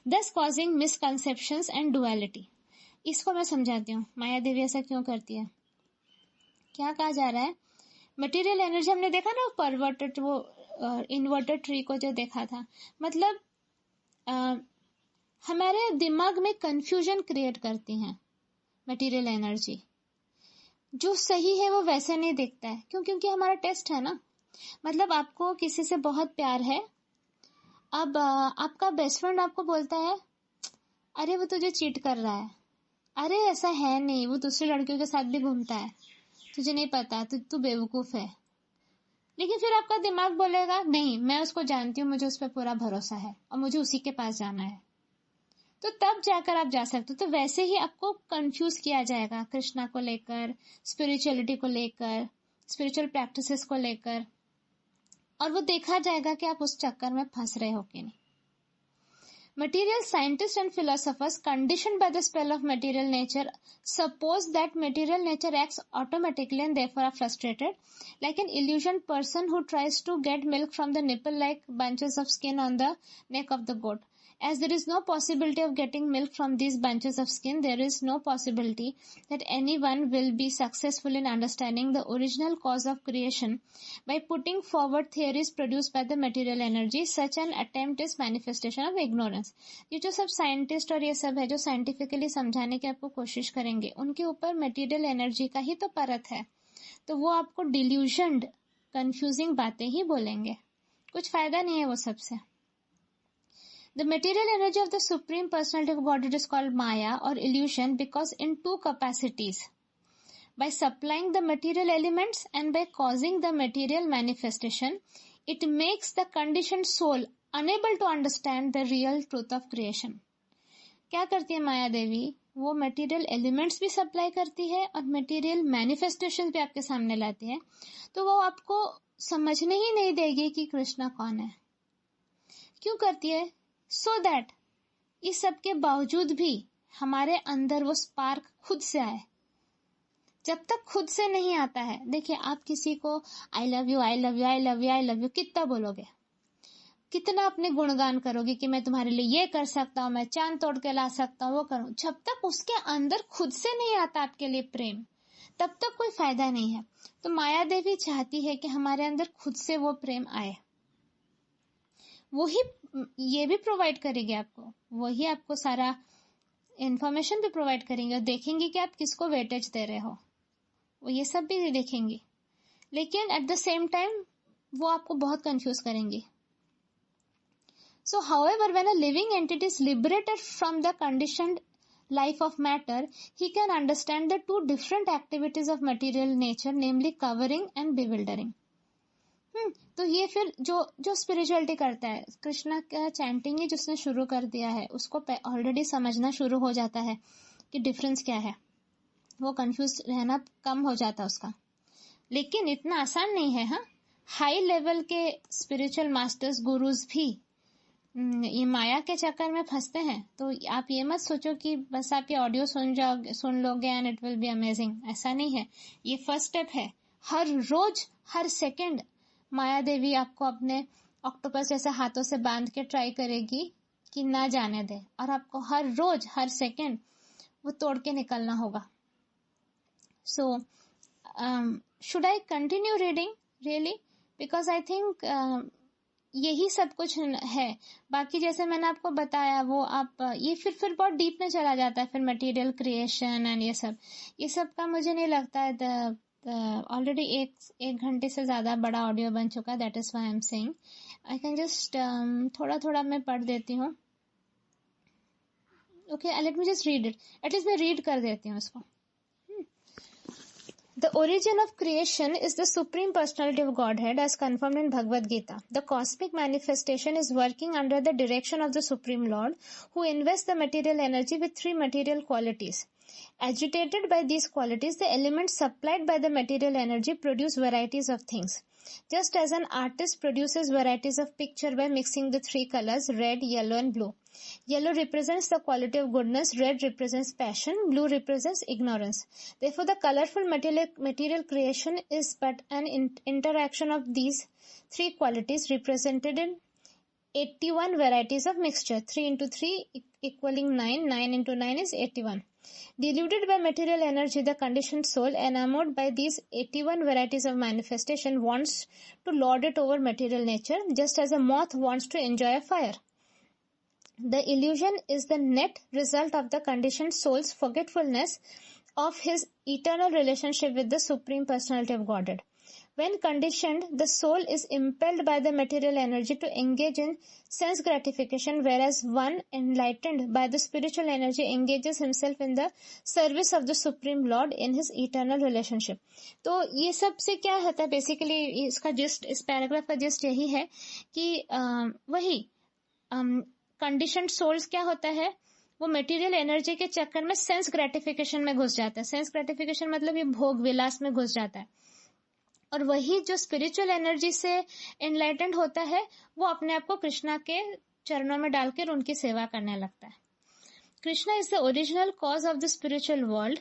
thus causing misconceptions and duality. इसको मैं समझाती हूँ माया देवी ऐसा क्यों करती है। क्या कहा जा रहा है, मटेरियल एनर्जी हमने देखा ना, परवर्टेड, वो इन्वर्टेड ट्री को जो देखा था, मतलब हमारे दिमाग में कंफ्यूजन क्रिएट करती हैं मटेरियल एनर्जी। जो सही है वो वैसे नहीं दिखता है, क्योंकि हमारा टेस्ट है ना। मतलब आपको किसी से बहुत प्यार है, अब आपका बेस्ट फ्रेंड आपको बोलता है अरे वो तुझे चीट कर रहा है, अरे ऐसा है नहीं, वो दूसरी लड़कियों के साथ भी घूमता है, तुझे नहीं पता, तू बेवकूफ है। लेकिन फिर आपका दिमाग बोलेगा नहीं, मैं उसको जानती हूँ, मुझे उस पर पूरा भरोसा है और मुझे उसी के पास जाना है, तो तब जाकर आप जा सकते हो। तो वैसे ही आपको कंफ्यूज किया जाएगा कृष्णा को लेकर, स्पिरिचुअलिटी को लेकर, स्पिरिचुअल प्रैक्टिसेस को लेकर, और वो देखा जाएगा कि आप उस चक्कर में फंस रहे हो कि नहीं। Material scientists and philosophers, conditioned by the spell of material nature, suppose that material nature acts automatically and therefore are frustrated, like an illusioned person who tries to get milk from the nipple-like bunches of skin on the neck of the goat. As there is no possibility of getting milk from these bunches of skin, there is no possibility that anyone will be successful in understanding the original cause of creation by putting forward theories produced by the material energy. Such an attempt is manifestation of ignorance. ये जो सब scientist और ये सब है जो scientifically समझाने की आपको कोशिश करेंगे, उनके ऊपर मटेरियल एनर्जी का ही तो परत है, तो वो आपको डिल्यूशनड, कंफ्यूजिंग बातें ही बोलेंगे, कुछ फायदा नहीं है वो सबसे। The material energy of the Supreme Personality of Godhead is called Maya or illusion because in two capacities, by supplying the material elements and by causing the material manifestation, it makes the conditioned soul unable to understand the real truth of creation. क्या करती है माया देवी? वो material elements भी supply करती है और material manifestation भी आपके सामने लाती है, तो वो आपको समझने ही नहीं देगी कि कृष्णा कौन है। क्यों करती है? सो दैट इस सब के बावजूद भी हमारे अंदर वो स्पार्क खुद से आए। जब तक खुद से नहीं आता है, देखिए आप किसी को I love you, I love you, I love you, I love you कितना बोलोगे, कितना अपने गुणगान करोगे कि मैं तुम्हारे लिए ये कर सकता हूँ, मैं चांद तोड़ के ला सकता हूँ, वो करूँ, जब तक उसके अंदर खुद से नहीं आता आपके लिए प्रेम, तब तक कोई फायदा नहीं है। तो माया देवी चाहती है कि हमारे अंदर खुद से वो प्रेम आए, वो ही ये भी प्रोवाइड करेगी आपको, वही आपको सारा इंफॉर्मेशन भी प्रोवाइड करेंगे और देखेंगे कि आप किसको वेटेज दे रहे हो, वो ये सब भी देखेंगी, लेकिन एट द सेम टाइम वो आपको बहुत कंफ्यूज करेंगी। So, however, when a living entity is liberated from the conditioned life of matter, he can understand the two different activities of material nature, namely covering and bewildering. तो ये फिर जो spirituality करता है, कृष्णा का चैंटिंग ही जिसने शुरू कर दिया है, उसको ऑलरेडी समझना शुरू हो जाता है कि डिफरेंस क्या है, वो कंफ्यूज रहना कम हो जाता है उसका। लेकिन इतना आसान नहीं है। हाँ, हाई लेवल के स्पिरिचुअल मास्टर्स, गुरुज भी ये माया के चक्कर में फंसते हैं। तो आप ये मत सोचो कि बस आप ये ऑडियो सुन लोगे and it will be amazing, ऐसा नहीं है। ये फर्स्ट स्टेप है। हर रोज हर सेकंड माया देवी आपको अपने ऑक्टोपस जैसे हाथों से बांध के ट्राई करेगी कि ना जाने दे, और आपको हर रोज हर सेकंड वो तोड़ के निकलना होगा। So should I continue reading really, because I think यही सब कुछ है। बाकी जैसे मैंने आपको बताया वो आप ये फिर बहुत डीप में चला जाता है, फिर मटेरियल क्रिएशन एंड ये सब का मुझे नहीं लगता है। ऑलरेडी एक घंटे से ज्यादा बड़ा ऑडियो बन चुका है, that is why I am saying I can just थोड़ा मैं पढ़ देती हूँ। Okay, let me just read it, at least मैं रीड कर देती हूँ इसको। The origin of creation is the Supreme Personality of Godhead as confirmed in Bhagavad Gita. The cosmic manifestation is working under the direction of the Supreme Lord, who invests the material energy with three material qualities. Agitated by these qualities, the elements supplied by the material energy produce varieties of things. Just as an artist produces varieties of picture by mixing the three colors, red, yellow and blue. Yellow represents the quality of goodness, red represents passion, blue represents ignorance. Therefore, the colorful material creation is but an interaction of these three qualities represented in 81 varieties of mixture. 3 into 3 equaling 9, 9 into 9 is 81. Deluded by material energy, the conditioned soul, enamored by these 81 varieties of manifestation, wants to lord it over material nature, just as a moth wants to enjoy a fire. The illusion is the net result of the conditioned soul's forgetfulness of his eternal relationship with the Supreme Personality of Godhead. When conditioned, the soul is impelled by the material energy to engage in sense gratification, whereas one enlightened by the spiritual energy engages himself in the service of the Supreme Lord in his eternal relationship. तो ये सब से क्या होता है basically, इसका gist, इस paragraph का जिस्ट यही है कि वही कंडीशनड सोल्स क्या होता है, वो मटेरियल एनर्जी के चक्कर में सेंस ग्रेटिफिकेशन में घुस जाता है. सेंस ग्रेटिफिकेशन मतलब ये भोग विलास में घुस जाता है. और वही जो स्पिरिचुअल एनर्जी से एनलाइटेंड होता है वो अपने आप को कृष्णा के चरणों में डालकर उनकी सेवा करने लगता है. Krishna is the original cause of the spiritual world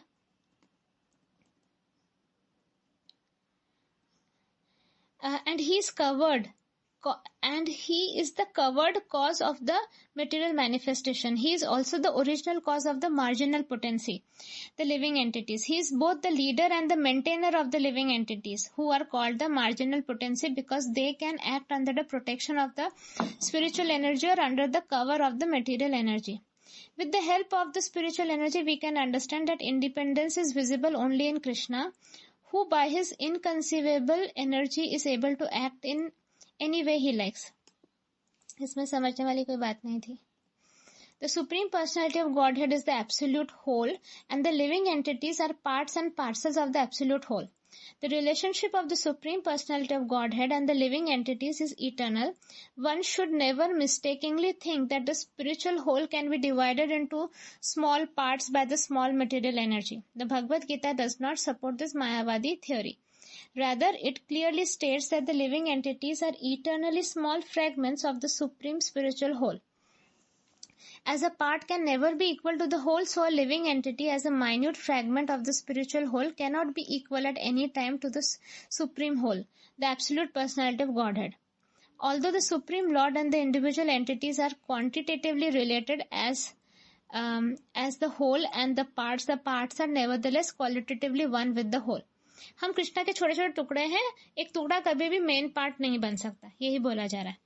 and he is the covered cause of the material manifestation. He is also the original cause of the marginal potency, the living entities. He is both the leader and the maintainer of the living entities, who are called the marginal potency because they can act under the protection of the spiritual energy or under the cover of the material energy. With the help of the spiritual energy, we can understand that independence is visible only in Krishna, who by his inconceivable energy is able to act in any way he likes. इसमें समझने वाली कोई बात नहीं थी. The Supreme Personality of Godhead is the absolute whole and the living entities are parts and parcels of the absolute whole. The relationship of the Supreme Personality of Godhead and the living entities is eternal. One should never mistakenly think that the spiritual whole can be divided into small parts by the small material energy. The Bhagavad Gita does not support this Mayavadi theory. Rather, it clearly states that the living entities are eternally small fragments of the supreme spiritual whole. As a part can never be equal to the whole, so a living entity as a minute fragment of the spiritual whole cannot be equal at any time to the supreme whole, the absolute personality of Godhead. Although the Supreme Lord and the individual entities are quantitatively related as the whole and the parts are nevertheless qualitatively one with the whole. हम कृष्णा के छोटे छोटे टुकड़े हैं, एक टुकड़ा कभी भी मेन पार्ट नहीं बन सकता, यही बोला जा रहा है.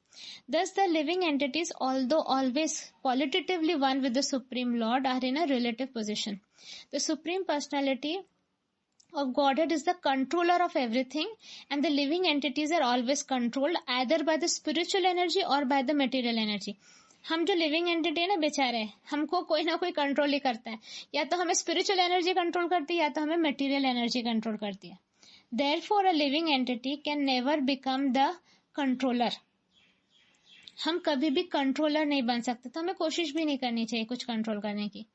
Thus the living entities, although always qualitatively one with the Supreme Lord, are in a relative position. The Supreme Personality of Godhead is the controller of everything, and the living entities are always controlled either by the spiritual energy or by the material energy. हम जो living entity है ना बेचारे, हमको कोई ना कोई control ही करता है, या तो हमें स्पिरिचुअल एनर्जी कंट्रोल करती है या तो हमें मटेरियल एनर्जी कंट्रोल करती है. Therefore, a living entity can never become the controller. हम कभी भी कंट्रोलर नहीं बन सकते, तो हमें कोशिश भी नहीं करनी चाहिए कुछ कंट्रोल करने की.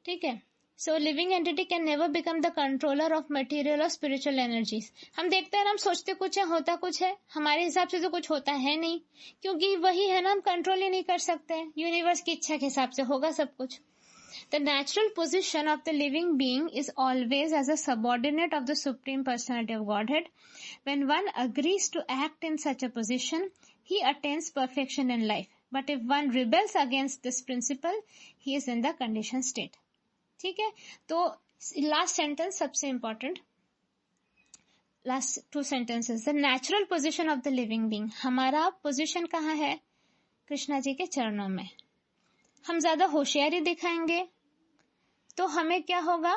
ठीक है. So living entity can never become the controller of material और स्पिरिचुअल एनर्जीज. हम देखते हैं ना, हम सोचते कुछ है, होता कुछ है, हमारे हिसाब से तो कुछ होता है नहीं, क्योंकि वही है ना, हम कंट्रोल ही नहीं कर सकते. यूनिवर्स की इच्छा के हिसाब से होगा सब कुछ. The natural position of the living being is always as a subordinate of the Supreme Personality of Godhead. When one agrees to act in such a position, he attains perfection in life. But if one rebels against this principle, he is in the conditioned state. ठीक है. तो last sentence सबसे important, last 2 sentences. The natural position of the living being. हमारा position कहाँ है? कृष्णा जी के चरणों में. हम ज्यादा होशियारी दिखाएंगे तो हमें क्या होगा?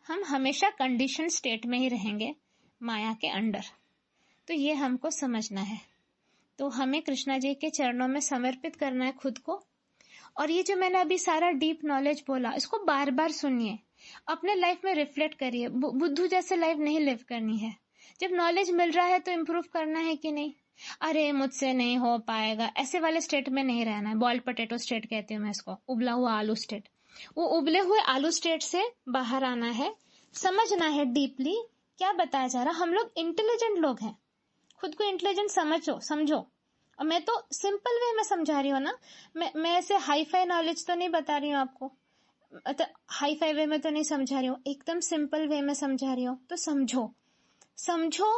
हम हमेशा कंडीशन स्टेट में ही रहेंगे, माया के अंडर. तो ये हमको समझना है. तो हमें कृष्णा जी के चरणों में समर्पित करना है खुद को. और ये जो मैंने अभी सारा डीप नॉलेज बोला, इसको बार बार सुनिए, अपने लाइफ में रिफ्लेक्ट करिए. बुद्धू जैसे लाइफ नहीं लिव करनी है. जब नॉलेज मिल रहा है तो इम्प्रूव करना है कि नहीं. अरे मुझसे नहीं हो पाएगा, ऐसे वाले स्टेट में नहीं रहना है. बॉइल्ड पोटैटो स्टेट कहती हूँ मैं इसको, उबला हुआ आलू स्टेट. वो उबले हुए आलू स्टेट से बाहर आना है, समझना है डीपली क्या बताया जा रहा. हम लोग इंटेलिजेंट लोग हैं, खुद को इंटेलिजेंट समझो. और मैं तो सिंपल वे में समझा रही हूँ ना, मैं ऐसे हाई फाई नॉलेज तो नहीं बता रही हूँ आपको, हाई फाई वे में तो नहीं समझा रही हूँ, एकदम सिंपल वे में समझा रही हूँ. तो समझो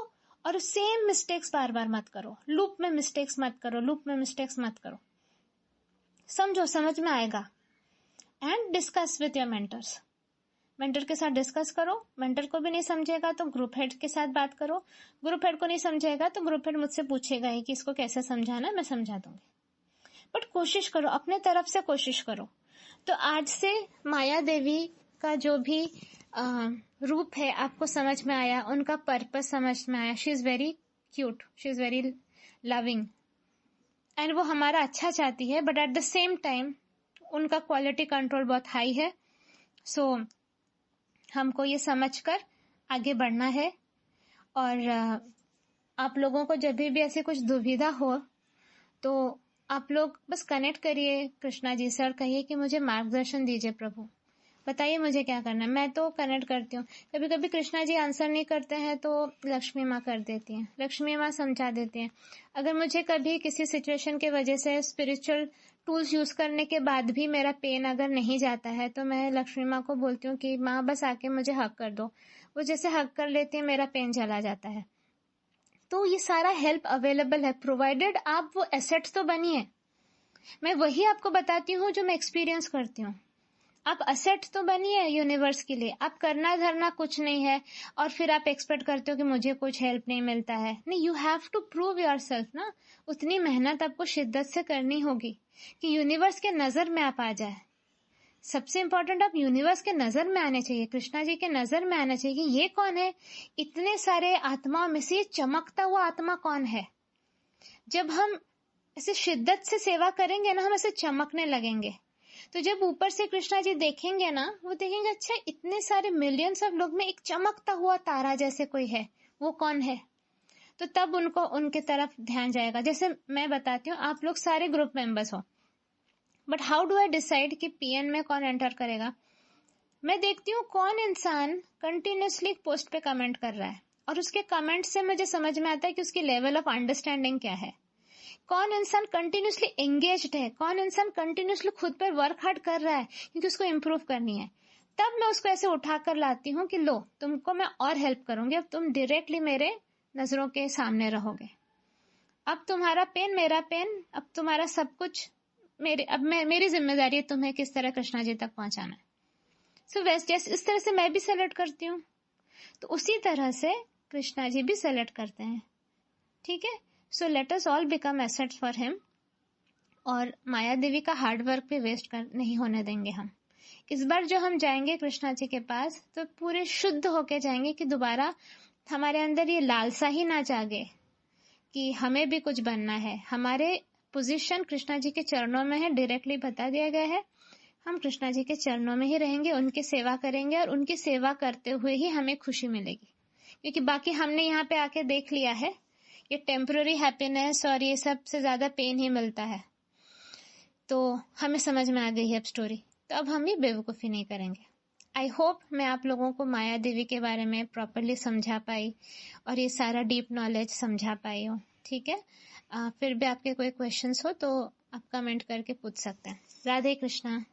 और सेम मिस्टेक्स बार बार मत करो. लूप में मिस्टेक्स मत करो. समझो, समझ में आएगा. And discuss with your mentors. Mentor के साथ डिस्कस करो. मेंटर को भी नहीं समझेगा तो ग्रुप हेड के साथ बात करो. ग्रुप हेड को नहीं समझेगा तो ग्रुप हेड मुझसे पूछेगा ही कि इसको कैसे समझाना है, मैं समझा दूंगी. बट कोशिश करो, अपने तरफ से कोशिश करो. तो आज से माया देवी का जो भी रूप है आपको समझ में आया, उनका पर्पस समझ में आया. She is very cute, she is very loving, and वो हमारा अच्छा चाहती है, but at the same time उनका क्वालिटी कंट्रोल बहुत हाई है. सो हमको ये समझकर आगे बढ़ना है. और आप लोगों को जब भी ऐसी कुछ दुविधा हो तो आप लोग बस कनेक्ट करिए कृष्णा जी से और कहिए कि मुझे मार्गदर्शन दीजिए प्रभु, बताइए मुझे क्या करना है. मैं तो कनेक्ट करती हूँ. कभी कभी कृष्णा जी आंसर नहीं करते हैं तो लक्ष्मी माँ कर देती हैं, लक्ष्मी माँ समझा देती हैं. अगर मुझे कभी किसी सिचुएशन की वजह से स्पिरिचुअल टूल्स यूज करने के बाद भी मेरा पेन अगर नहीं जाता है तो मैं लक्ष्मी माँ को बोलती हूँ कि माँ बस आके मुझे हग कर दो. वो जैसे हग कर लेती है मेरा पेन चला जाता है. तो ये सारा हेल्प अवेलेबल है, प्रोवाइडेड आप वो एसेट्स तो बनिए. मैं वही आपको बताती हूँ जो मैं एक्सपीरियंस करती हूँ. आप असेट तो बनिए यूनिवर्स के लिए. आप करना धरना कुछ नहीं है और फिर आप एक्सपेक्ट करते हो कि मुझे कुछ हेल्प नहीं मिलता है. नहीं, you have to prove yourself ना. उतनी मेहनत आपको शिद्दत से करनी होगी कि यूनिवर्स के नजर में आप आ जाए. सबसे इम्पोर्टेंट आप यूनिवर्स के नजर में आने चाहिए, कृष्णा जी के नजर में आना चाहिए कि ये कौन है. इतने सारे आत्माओं में से चमकता हुआ आत्मा कौन है. जब हम ऐसे शिद्दत से सेवा करेंगे ना, हम ऐसे चमकने लगेंगे. तो जब ऊपर से कृष्णा जी देखेंगे ना, वो देखेंगे अच्छा इतने सारे मिलियंस ऑफ लोग में एक चमकता हुआ तारा जैसे कोई है, वो कौन है. तो तब उनको उनके तरफ ध्यान जाएगा. जैसे मैं बताती हूँ, आप लोग सारे ग्रुप मेंबर्स हो, but how do I decide कि पीएन में कौन एंटर करेगा. मैं देखती हूँ कौन इंसान कंटिन्यूसली पोस्ट पे कमेंट कर रहा है और उसके कमेंट से मुझे समझ में आता है कि उसकी लेवल ऑफ अंडरस्टैंडिंग क्या है. कौन इंसान कंटिन्यूसली एंगेज्ड है, कौन इंसान कंटिन्यूसली खुद पर वर्क हार्ड कर रहा है क्योंकि उसको इम्प्रूव करनी है. तब मैं उसको ऐसे उठा कर लाती हूँ कि लो तुमको मैं और हेल्प करूंगी, अब तुम डायरेक्टली मेरे नजरों के सामने रहोगे. अब तुम्हारा पेन मेरा पेन, अब तुम्हारा सब कुछ मेरी जिम्मेदारी है तुम्हें किस तरह कृष्णा जी तक पहुंचाना है. सो वैसे जैसे इस तरह से मैं भी सेलेक्ट करती हूँ, तो उसी तरह से कृष्णा जी भी सेलेक्ट करते हैं. ठीक है. So let us all become assets for him. और माया देवी का हार्ड वर्क भी वेस्ट नहीं होने देंगे हम. इस बार जो हम जाएंगे कृष्णा जी के पास तो पूरे शुद्ध होके जाएंगे कि दोबारा हमारे अंदर ये लालसा ही ना जागे कि हमें भी कुछ बनना है. हमारे पोजीशन कृष्णा जी के चरणों में है, डायरेक्टली बता दिया गया है. हम कृष्णा जी के चरणों में ही रहेंगे, उनकी सेवा करेंगे और उनकी सेवा करते हुए ही हमें खुशी मिलेगी. क्योंकि बाकी हमने यहाँ पे आके देख लिया है, ये टेम्पररी हैप्पीनेस और ये सबसे ज्यादा पेन ही मिलता है. तो हमें समझ में आ गई है अब स्टोरी, तो अब हम ये बेवकूफ़ी नहीं करेंगे. आई होप मैं आप लोगों को माया देवी के बारे में प्रॉपरली समझा पाई और ये सारा डीप नॉलेज समझा पाई हूँ. ठीक है. फिर भी आपके कोई क्वेश्चंस हो तो आप कमेंट करके पूछ सकते हैं. राधे कृष्णा.